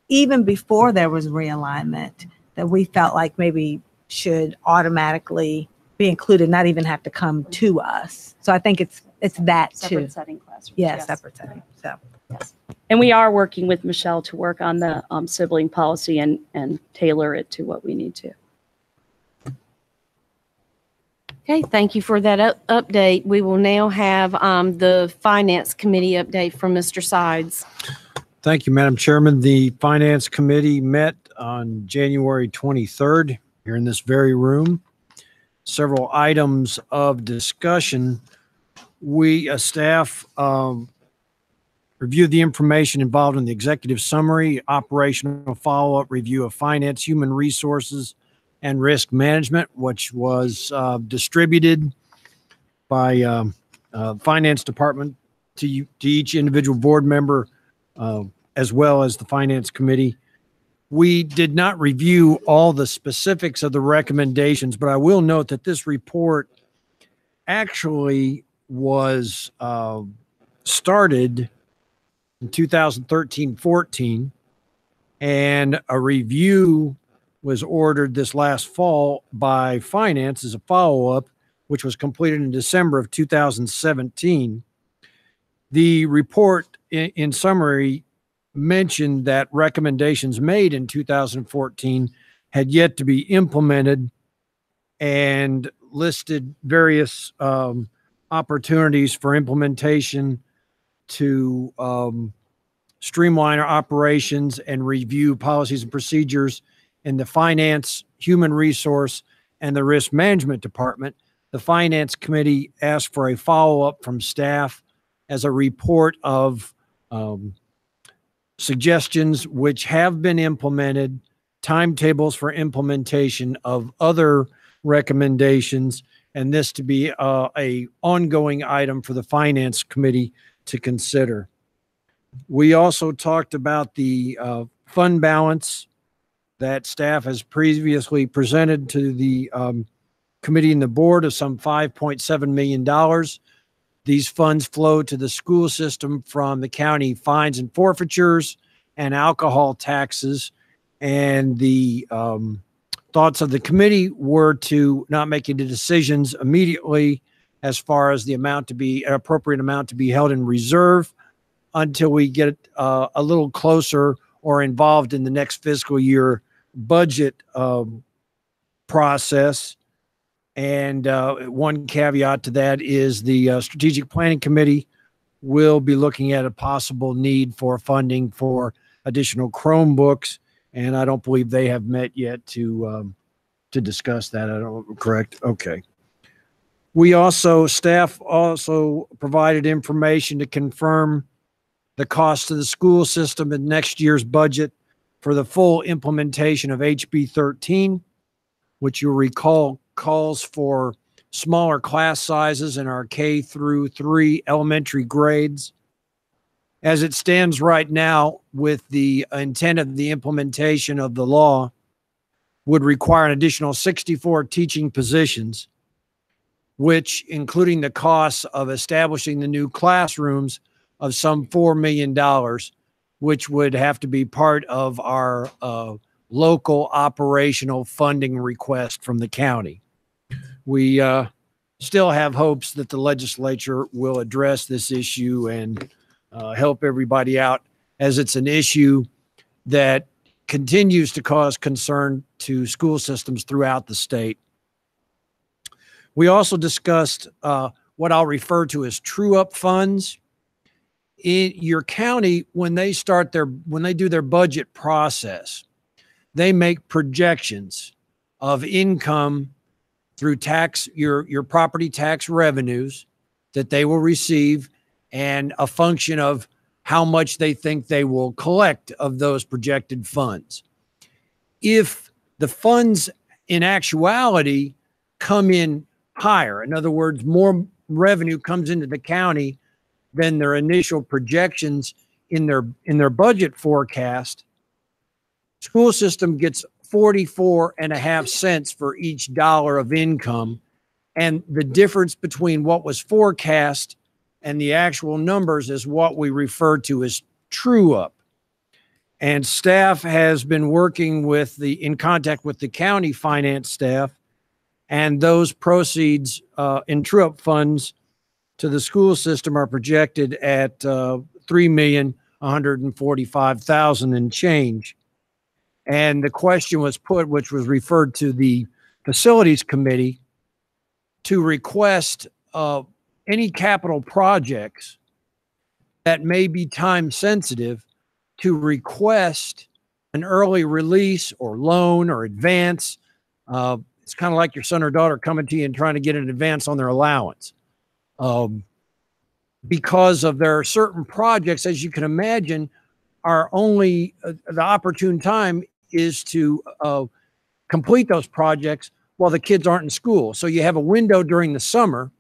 Even before there was realignment, that we felt like maybe should automatically be included, not even have to come to us. So I think it's that too. Separate setting classrooms. Yeah, yes. separate setting. So. Yes. And we are working with Michelle to work on the sibling policy and tailor it to what we need to. Okay, thank you for that update. We will now have the Finance Committee update from Mr. Sides. Thank you, Madam Chairman. The Finance Committee met on January 23rd here in this very room. Several items of discussion. We, as staff, reviewed the information involved in the executive summary, operational follow-up review of finance, human resources, and risk management, which was distributed by finance department to each individual board member, as well as the finance committee. We did not review all the specifics of the recommendations, but I will note that this report actually was started in 2013-14, and a review was ordered this last fall by finance as a follow-up, which was completed in December of 2017. The report, in summary, mentioned that recommendations made in 2014 had yet to be implemented and listed various opportunities for implementation to streamline our operations and review policies and procedures in the finance, human resource, and the risk management department. The finance committee asked for a follow-up from staff as a report of suggestions which have been implemented, timetables for implementation of other recommendations, and this to be a ongoing item for the finance committee to consider. We also talked about the fund balance that staff has previously presented to the committee and the board of some $5.7 million. These funds flow to the school system from the county fines and forfeitures and alcohol taxes. And the thoughts of the committee were to not make any decisions immediately as far as the amount to be, an appropriate amount to be held in reserve until we get a little closer or involved in the next fiscal year budget process. And one caveat to that is the Strategic Planning Committee will be looking at a possible need for funding for additional Chromebooks, and I don't believe they have met yet to discuss that. I don't correct. Okay. Staff also provided information to confirm the cost of the school system in next year's budget for the full implementation of HB 13, which you'll recall calls for smaller class sizes in our K through 3 elementary grades. As it stands right now, with the intent of the implementation of the law, would require an additional 64 teaching positions, which, including the costs of establishing the new classrooms of some $4 million, which would have to be part of our local operational funding request from the county. We still have hopes that the legislature will address this issue and help everybody out, as it's an issue that continues to cause concern to school systems throughout the state. We also discussed what I'll refer to as true-up funds. In your county, when they do their budget process, they make projections of income through your property tax revenues that they will receive, and a function of how much they think they will collect of those projected funds. If the funds in actuality come in higher, in other words, more revenue comes into the county than their initial projections in their budget forecast, school system gets 44.5 cents for each dollar of income. And the difference between what was forecast and the actual numbers is what we refer to as true up. And staff has been working in contact with the county finance staff, and those proceeds in true up funds to the school system are projected at $3,145,000 and change. And the question was put, which was referred to the facilities committee, to request any capital projects that may be time sensitive, to request an early release or loan or advance. It's kind of like your son or daughter coming to you and trying to get an advance on their allowance. Because of there are certain projects, as you can imagine, are only the opportune time is to complete those projects while the kids aren't in school. So you have a window during the summer,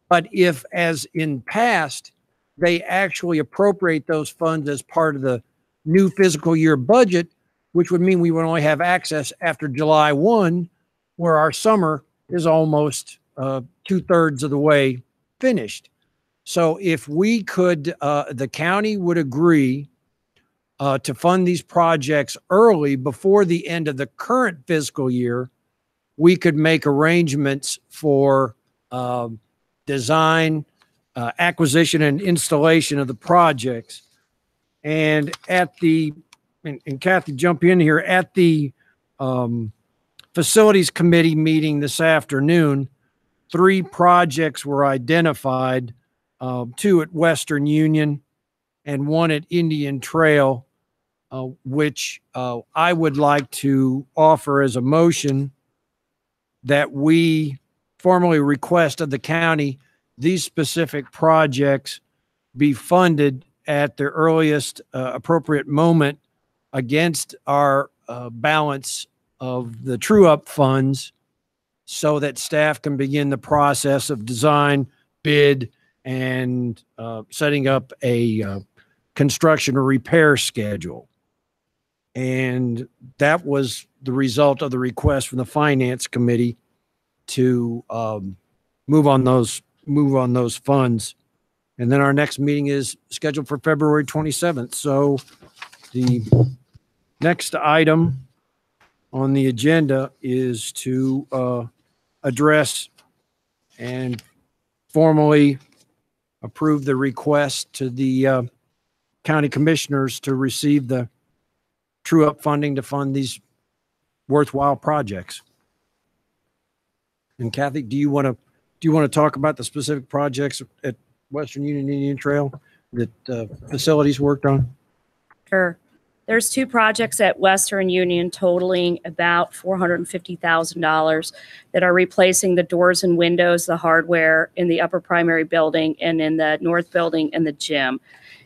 but if, as in past, they actually appropriate those funds as part of the new fiscal year budget, which would mean we would only have access after July 1, where our summer is almost 2/3 of the way finished. So if we could, the county would agree to fund these projects early before the end of the current fiscal year, we could make arrangements for design, acquisition, and installation of the projects. And and Kathy, jump in here, at the facilities committee meeting this afternoon, 3 projects were identified, 2 at Western Union and 1 at Indian Trail, which I would like to offer as a motion that we formally request of the county these specific projects be funded at the earliest appropriate moment against our balance of the true-up funds, so that staff can begin the process of design, bid, and setting up a construction or repair schedule. And that was the result of the request from the finance committee to move on those funds. And then our next meeting is scheduled for February 27th. So the next item on the agenda is to address and formally approve the request to the county commissioners to receive the true-up funding to fund these worthwhile projects. And Kathy, do you want to talk about the specific projects at Western Union Indian Trail that facilities worked on? Sure. There's two projects at Western Union totaling about $450,000 that are replacing the doors and windows, the hardware in the upper primary building and in the north building and the gym.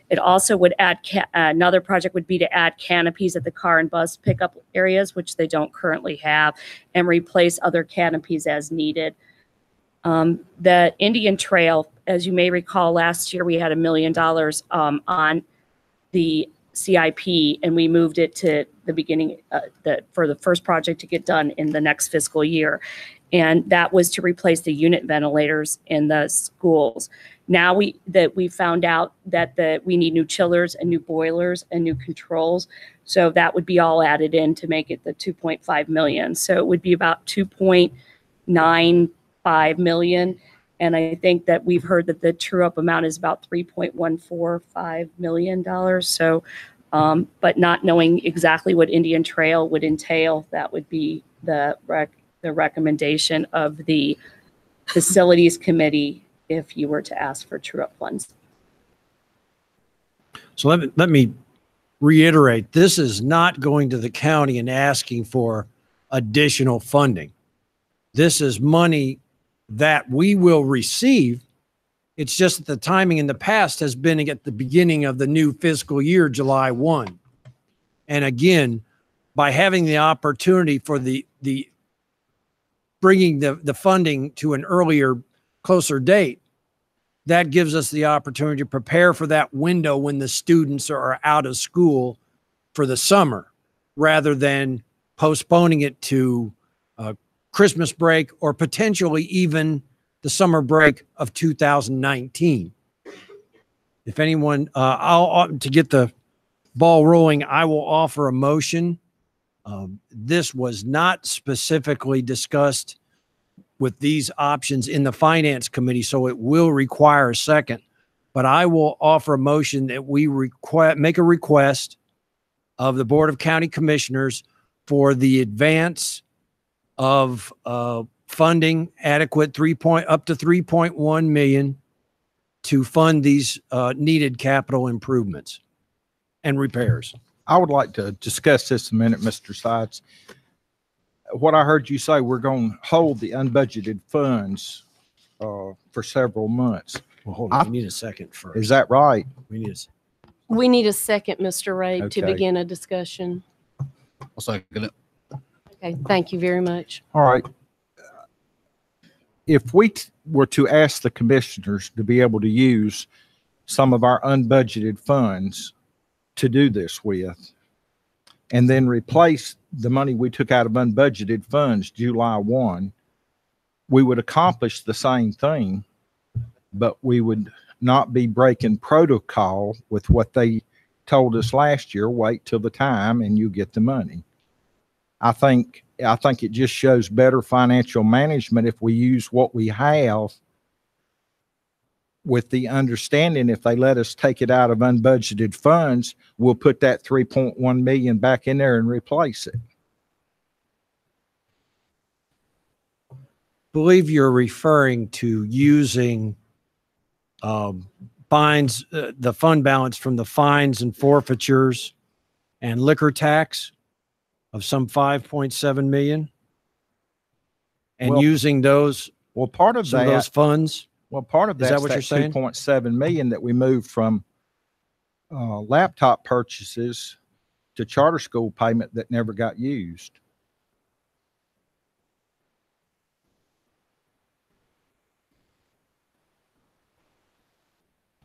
It also would add, another project would be to add canopies at the car and bus pickup areas, which they don't currently have, and replace other canopies as needed. The Indian Trail, as you may recall, last year we had $1 million on the CIP, and we moved it to the beginning for the first project to get done in the next fiscal year. And that was to replace the unit ventilators in the schools. Now we found out that we need new chillers and new boilers and new controls. So that would be all added in to make it the 2.5 million. So it would be about 2.95 million. And I think that we've heard that the true up amount is about $3.145 million. So, but not knowing exactly what Indian Trail would entail, that would be the recommendation of the facilities committee if you were to ask for true up funds. So let me reiterate, this is not going to the county and asking for additional funding. This is money that we will receive. It's just that the timing in the past has been at the beginning of the new fiscal year, July 1. And again, by having the opportunity for the bringing the funding to an earlier, closer date, that gives us the opportunity to prepare for that window when the students are out of school for the summer, rather than postponing it to Christmas break or potentially even the summer break of 2019. If anyone, to get the ball rolling, I will offer a motion. This was not specifically discussed with these options in the finance committee, so it will require a second. But I will offer a motion that we make a request of the Board of County Commissioners for the advance of funding adequate up to 3.1 million to fund these needed capital improvements and repairs. I would like to discuss this a minute, Mr. Sides. What I heard you say, we're going to hold the unbudgeted funds for several months. Well, hold on. We need a second first. Is that right? We need a second, Mr. Ray, to Okay. begin a discussion. I'll second it. Okay, thank you very much. All right. If we were to ask the commissioners to be able to use some of our unbudgeted funds to do this with, and then replace the money we took out of unbudgeted funds July 1, we would accomplish the same thing, but we would not be breaking protocol with what they told us last year, wait till the time and you get the money. I think it just shows better financial management if we use what we have with the understanding if they let us take it out of unbudgeted funds, we'll put that 3.1 million back in there and replace it. Believe you're referring to using fines, the fund balance from the fines and forfeitures and liquor tax of some 5.7 million, and using those. Well, part of that, those funds. Well, part of Is that's that what you're saying? 2.7 million that we moved from laptop purchases to charter school payment that never got used.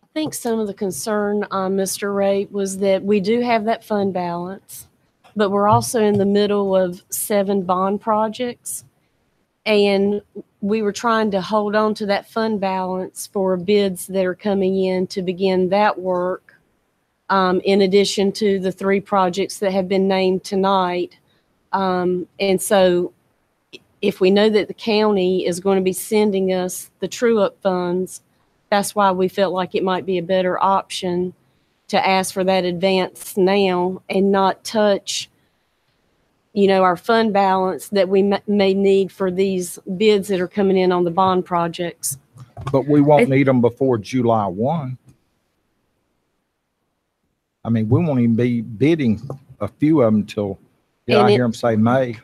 I think some of the concern, Mr. Ray, was that we do have that fund balance, but we're also in the middle of 7 bond projects. And we were trying to hold on to that fund balance for bids that are coming in to begin that work, in addition to the 3 projects that have been named tonight. And so if we know that the county is going to be sending us the true up funds, that's why we felt like it might be a better option to ask for that advance now and not touch our fund balance that we may need for these bids that are coming in on the bond projects. But we won't need them before July 1. I mean, we won't even be bidding a few of them till, I hear them say May.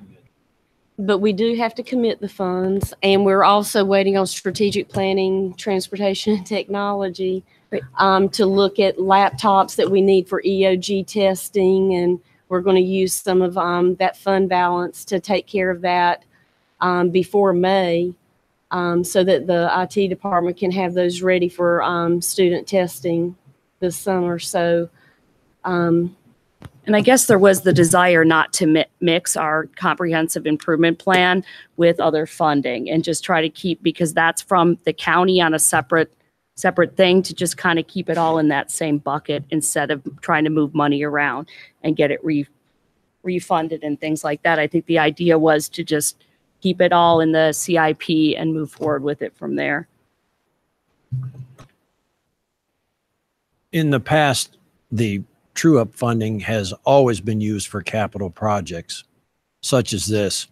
But we do have to commit the funds, and we're also waiting on strategic planning, transportation, and technology to look at laptops that we need for EOG testing, and we're going to use some of that fund balance to take care of that before May, so that the IT department can have those ready for student testing this summer. So. And I guess there was the desire not to mix our comprehensive improvement plan with other funding and just try to keep, because that's from the county on a separate thing, to just kind of keep it all in that same bucket instead of trying to move money around and get it refunded and things like that. I think the idea was to just keep it all in the CIP and move forward with it from there. In the past, the true-up funding has always been used for capital projects such as this.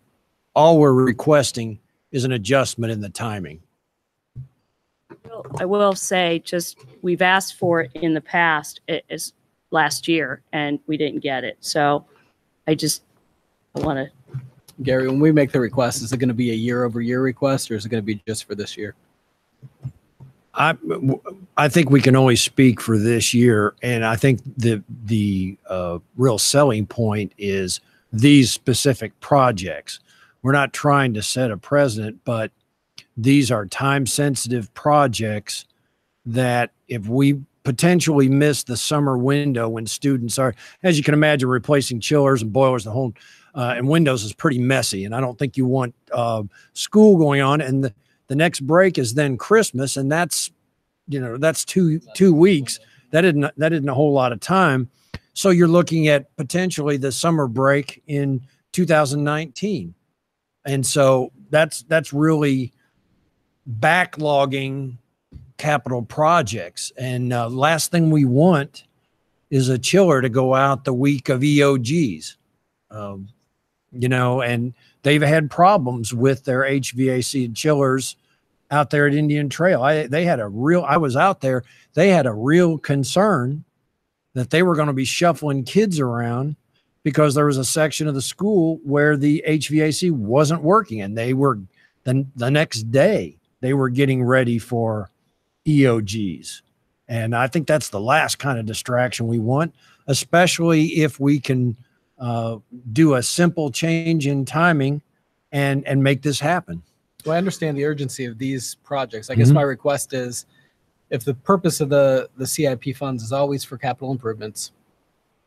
All we're requesting is an adjustment in the timing. I will say, just we've asked for it in the past, is last year, and we didn't get it. So I want to. Gary, when we make the request, is it going to be a year-over-year request, or is it going to be just for this year? I think we can only speak for this year, and I think the real selling point is these specific projects. We're not trying to set a precedent, but these are time-sensitive projects that if we potentially miss the summer window when students are, as you can imagine, replacing chillers and boilers, the whole and windows is pretty messy, and I don't think you want school going on, and the next break is then Christmas, and that's two weeks. That isn't a whole lot of time. So you're looking at potentially the summer break in 2019, and so that's really backlogging capital projects. And last thing we want is a chiller to go out the week of EOGs, and they've had problems with their HVAC chillers out there at Indian Trail. I was out there. They had a real concern that they were going to be shuffling kids around because there was a section of the school where the HVAC wasn't working, and they were the next day they were getting ready for EOGs. And I think that's the last kind of distraction we want, especially if we can do a simple change in timing and make this happen. Well, I understand the urgency of these projects. I guess my request is, if the purpose of the CIP funds is always for capital improvements,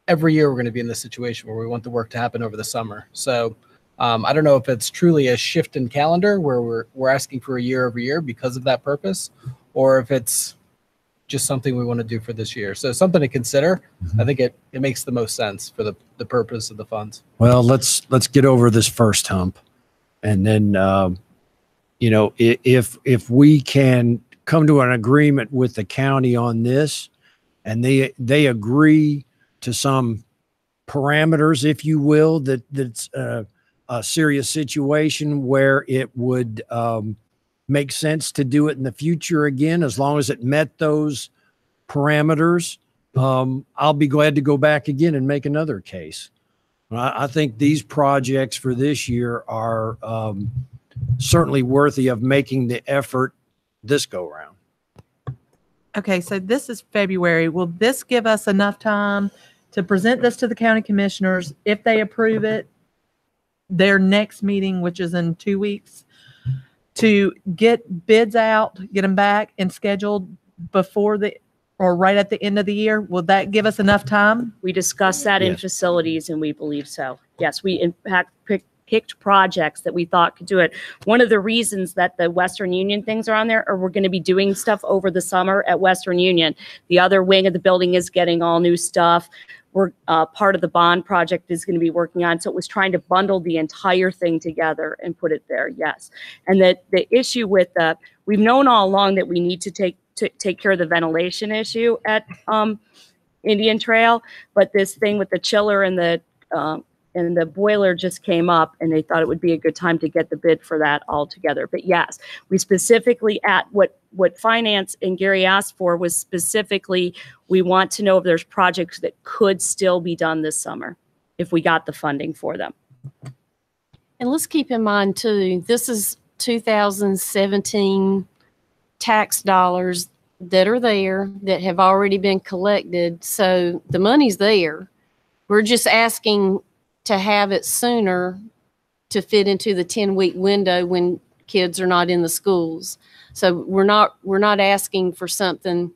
every year we're going to be in this situation where we want the work to happen over the summer. So I don't know if it's truly a shift in calendar where we're asking for a year over year because of that purpose, or if it's just something we want to do for this year. So something to consider. I think it makes the most sense for the purpose of the funds. Well, let's get over this first hump, and then if we can come to an agreement with the county on this, and they agree to some parameters, if you will, that's a serious situation where it would make sense to do it in the future again, as long as it met those parameters, I'll be glad to go back again and make another case. I think these projects for this year are certainly worthy of making the effort this go around. Okay, so this is February. Will this give us enough time to present this to the county commissioners if they approve it, their next meeting, which is in 2 weeks, to get bids out, get them back and scheduled before or right at the end of the year? Will that give us enough time? We discussed that in facilities, and we believe so. Yes, we in fact picked projects that we thought could do it. One of the reasons that the Western Union things are on there, or we're going to be doing stuff over the summer at Western Union. The other wing of the building is getting all new stuff. We're part of the bond project is going to be working on. So it was trying to bundle the entire thing together and put it there. Yes. And the issue with we've known all along that we need to take care of the ventilation issue at Indian Trail, but this thing with the chiller and the and the boiler just came up, and they thought it would be a good time to get the bid for that all together. But yes, we specifically at what finance and Gary asked for was specifically, we want to know if there's projects that could still be done this summer if we got the funding for them. And let's keep in mind too, this is 2017 tax dollars that are there that have already been collected. So the money's there. We're just asking to have it sooner to fit into the 10-week window when kids are not in the schools. So we're not asking for something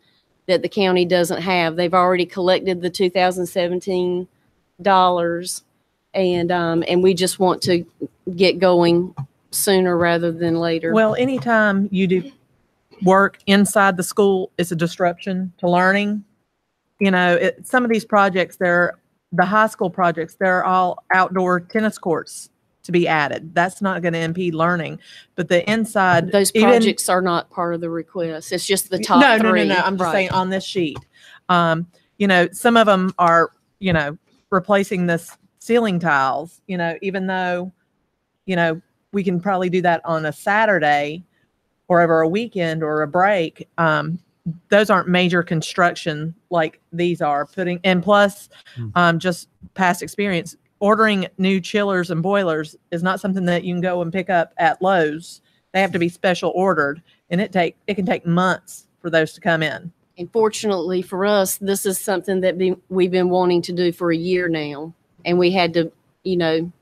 that the county doesn't have. They've already collected the 2017 dollars, and we just want to get going sooner rather than later. Well, anytime you do work inside the school, it's a disruption to learning. You know, some of these projects, the high school projects, they're all outdoor tennis courts to be added. That's not going to impede learning. But the inside, those projects are not part of the request. It's just the top three. No. I'm just saying on this sheet. You know, some of them are, you know, replacing this ceiling tiles, you know, even though, you know, we can probably do that on a Saturday or over a weekend or a break. Those aren't major construction like these are. And plus, just past experience, ordering new chillers and boilers is not something that you can go and pick up at Lowe's. They have to be special ordered, and it can take months for those to come in. And fortunately for us, this is something that we've been wanting to do for a year now, and we had to, you know,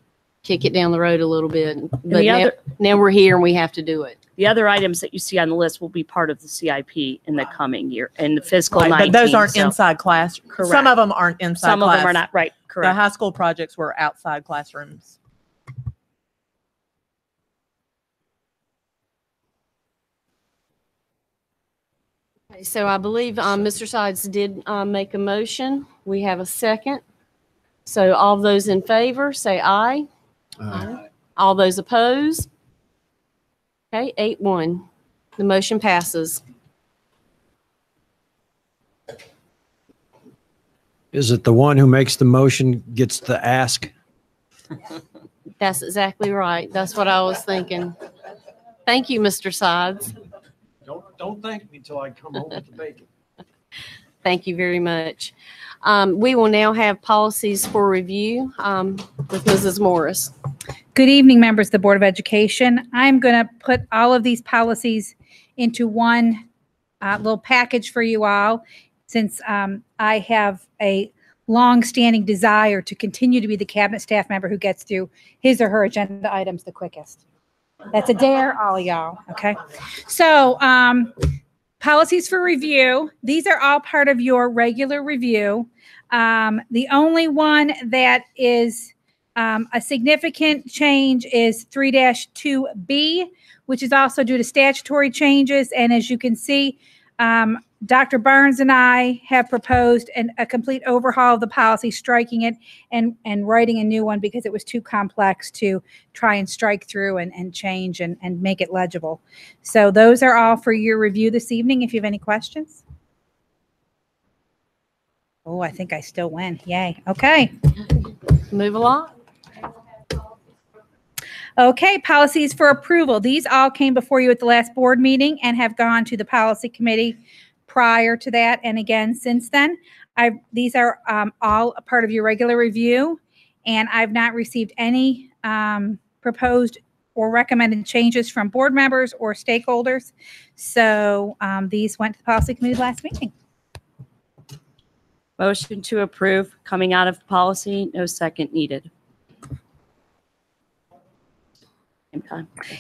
kick it down the road a little bit. But now we're here and we have to do it. The other items that you see on the list will be part of the CIP in the coming year, in the fiscal 19. But those aren't inside class. Correct. Some of them aren't inside Some class. of them are not, right, correct. The high school projects were outside classrooms. Okay, so I believe Mr. Sides did make a motion. We have a second. So all those in favor, say aye. Aye. All those opposed? Okay, 8-1. The motion passes. Is it the one who makes the motion gets the ask? That's exactly right. That's what I was thinking. Thank you, Mr. Sides. Don't thank me until I come home with the bacon. Thank you very much. We will now have policies for review with Mrs. Morris. Good evening, members of the Board of Education. I'm going to put all of these policies into one little package for you all, since I have a long-standing desire to continue to be the cabinet staff member who gets through his or her agenda items the quickest. That's a dare, all of y'all, okay? So policies for review, these are all part of your regular review. The only one that is a significant change is 3-2B, which is also due to statutory changes. And as you can see, Dr. Barnes and I have proposed a complete overhaul of the policy, striking it and writing a new one because it was too complex to try and strike through and change and make it legible. So those are all for your review this evening. If you have any questions. Oh, I think I still win. Yay. Okay. Move along. Okay, policies for approval. These all came before you at the last board meeting and have gone to the policy committee prior to that and again since then. These are all a part of your regular review, and I've not received any proposed or recommended changes from board members or stakeholders. So these went to the policy committee last meeting. Motion to approve coming out of policy, no second needed.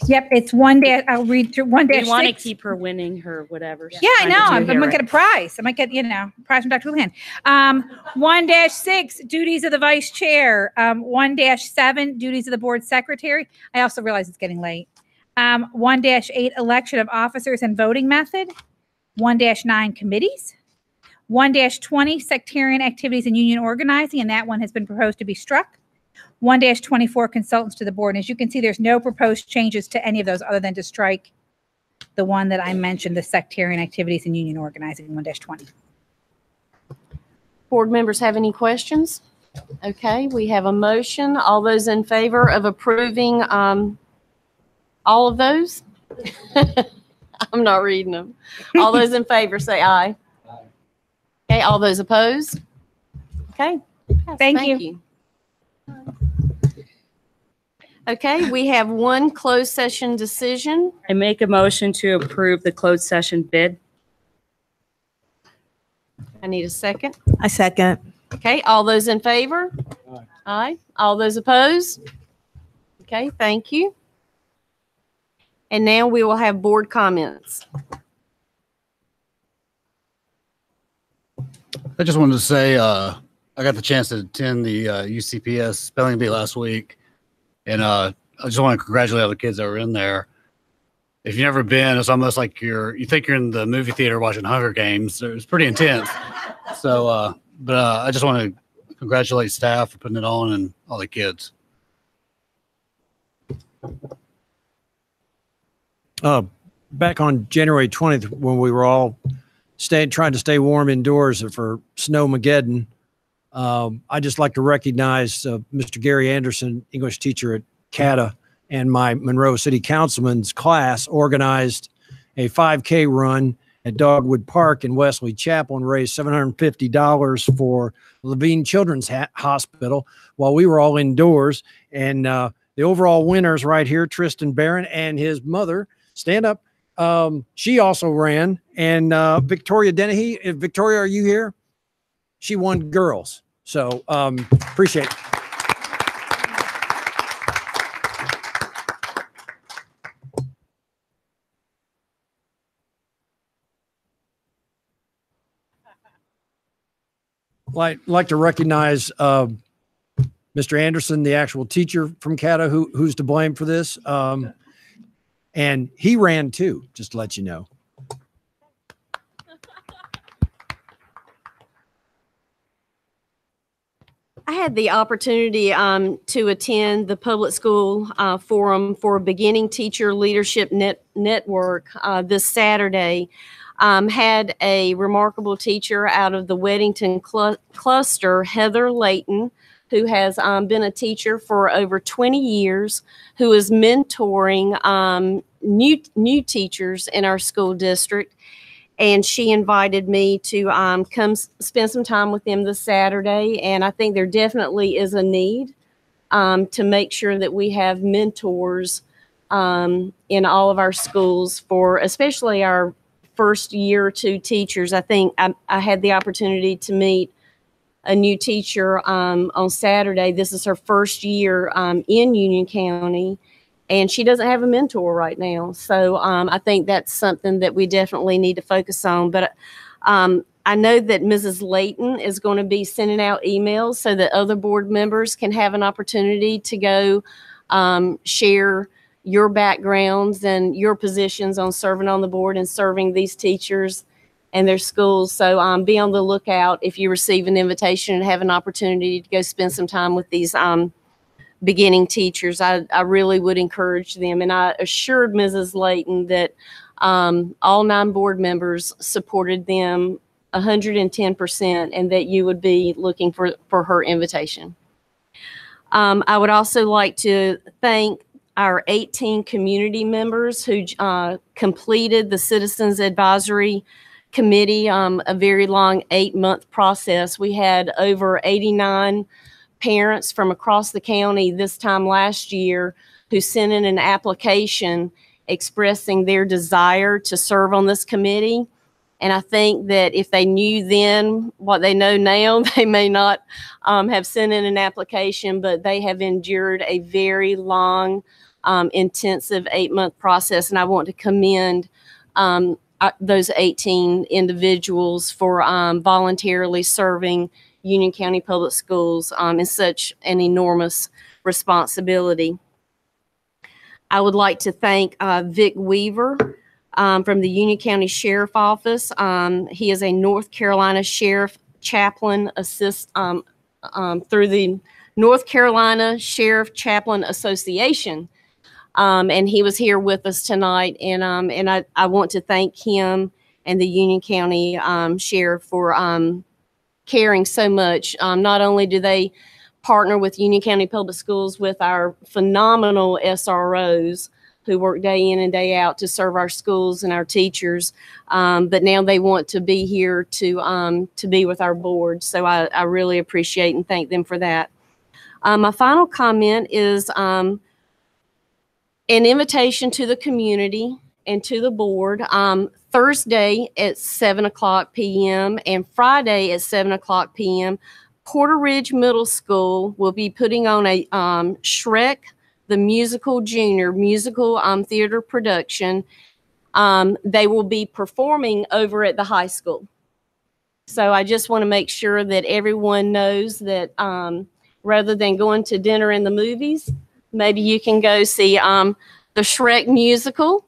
Yep, it's one dash. I'll read through 1-6. We want to keep her winning her whatever. Yeah, I know. I'm going to get a prize. I might get, prize from Dr. Houlihan. 1-6, duties of the vice chair. 1-7, duties of the board secretary. I also realize it's getting late. 1-8, election of officers and voting method. 1-9, committees. 1-20, sectarian activities and union organizing, and that one has been proposed to be struck. 1-24, consultants to the board. And as you can see, there's no proposed changes to any of those other than to strike the one that I mentioned, the sectarian activities and union organizing, 1-20. Board members have any questions? Okay, we have a motion. All those in favor of approving all of those? I'm not reading them. All those in favor say aye. Okay, all those opposed? Okay. Yes, Thank you. Okay, we have one closed session decision. I make a motion to approve the closed session bid. I need a second. I second. Okay, all those in favor? Aye. All those opposed? Okay, thank you. And now we will have board comments. I just wanted to say I got the chance to attend the UCPS spelling bee last week, and I just want to congratulate all the kids that were in there. If you've never been, it's almost like you think you're in the movie theater watching Hunger Games. It was pretty intense. So, but I just want to congratulate staff for putting it on and all the kids. Back on January 20th, when we were all trying to stay warm indoors for Snowmageddon, I'd just like to recognize Mr. Gary Anderson, English teacher at CATA, and my Monroe City Councilman's class organized a 5K run at Dogwood Park in Wesley Chapel and raised $750 for Levine Children's Hospital while we were all indoors. And the overall winners right here, Tristan Barron and his mother, stand up. She also ran. And Victoria Dennehy, Victoria, are you here? She won girls. So appreciate it. Like to recognize Mr. Anderson, the actual teacher from CATA, who's to blame for this. And he ran too, just to let you know. I had the opportunity to attend the public school forum for Beginning Teacher Leadership Network this Saturday. Had a remarkable teacher out of the Weddington cluster, Heather Layton, who has been a teacher for over 20 years, who is mentoring new teachers in our school district. And she invited me to come spend some time with them this Saturday. And I think there definitely is a need to make sure that we have mentors in all of our schools for especially our first year or two teachers. I think I had the opportunity to meet a new teacher on Saturday. This is her first year in Union County, and she doesn't have a mentor right now. So I think that's something that we definitely need to focus on. But I know that Mrs. Layton is going to be sending out emails so that other board members can have an opportunity to go share your backgrounds and your positions on serving on the board and serving these teachers and their schools. So be on the lookout if you receive an invitation and have an opportunity to go spend some time with these beginning teachers. I really would encourage them. And I assured Mrs. Layton that all 9 board members supported them 110% and that you would be looking for her invitation. I would also like to thank our 18 community members who completed the Citizens Advisory Committee, a very long 8-month process. We had over 89 parents from across the county this time last year who sent in an application expressing their desire to serve on this committee. And I think that if they knew then what they know now, they may not have sent in an application, but they have endured a very long, intensive 8-month process. And I want to commend those 18 individuals for voluntarily serving Union County Public Schools in such an enormous responsibility. I would like to thank Vic Weaver from the Union County Sheriff Office. He is a North Carolina Sheriff Chaplain assist through the North Carolina Sheriff Chaplain Association. And he was here with us tonight. And I want to thank him and the Union County Sheriff for caring so much. Not only do they partner with Union County Public Schools with our phenomenal SROs who work day in and day out to serve our schools and our teachers, but now they want to be here to be with our board. So I really appreciate and thank them for that. My final comment is an invitation to the community and to the board. Thursday at 7:00 p.m. and Friday at 7:00 p.m., Porter Ridge Middle School will be putting on a Shrek the Musical Junior musical theater production. They will be performing over at the high school. So I just want to make sure that everyone knows that rather than going to dinner and the movies, maybe you can go see the Shrek musical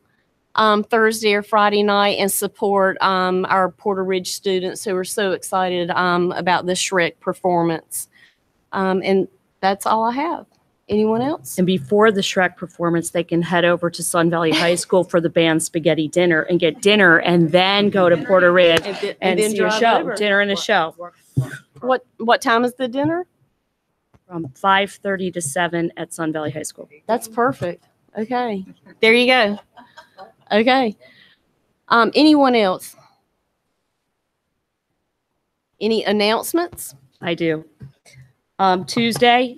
Thursday or Friday night and support our Porter Ridge students who are so excited about the Shrek performance. And that's all I have. Anyone else? And before the Shrek performance, they can head over to Sun Valley High School for the band spaghetti dinner and get dinner, and then go to Porter Ridge and then see a drive show, over. dinner and a show. What time is the dinner? From 5:30 to 7 at Sun Valley High School. That's perfect. Okay. There you go. Okay. Anyone else? Any announcements? I do. Tuesday,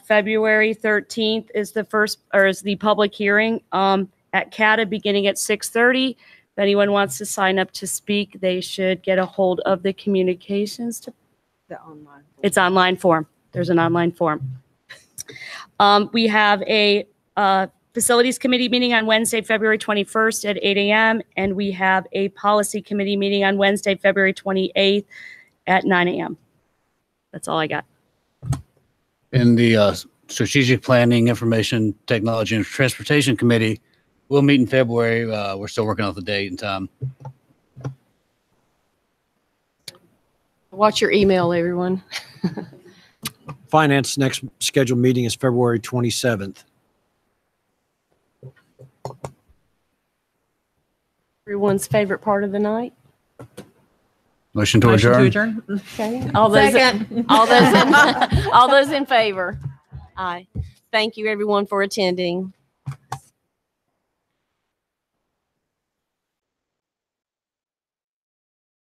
February 13th is the public hearing at CATA beginning at 6:30. If anyone wants to sign up to speak, they should get a hold of the communications. It's online form. There's an online form. We have a facilities committee meeting on Wednesday, February 21st at 8 a.m. And we have a policy committee meeting on Wednesday, February 28th at 9 a.m. That's all I got. In the Strategic Planning, Information Technology, and Transportation Committee, we'll meet in February. We're still working out the date and time. Watch your email, everyone. Finance next scheduled meeting is February 27th. Everyone's favorite part of the night. Motion to adjourn. Okay. All those in favor? Aye. Thank you, everyone, for attending.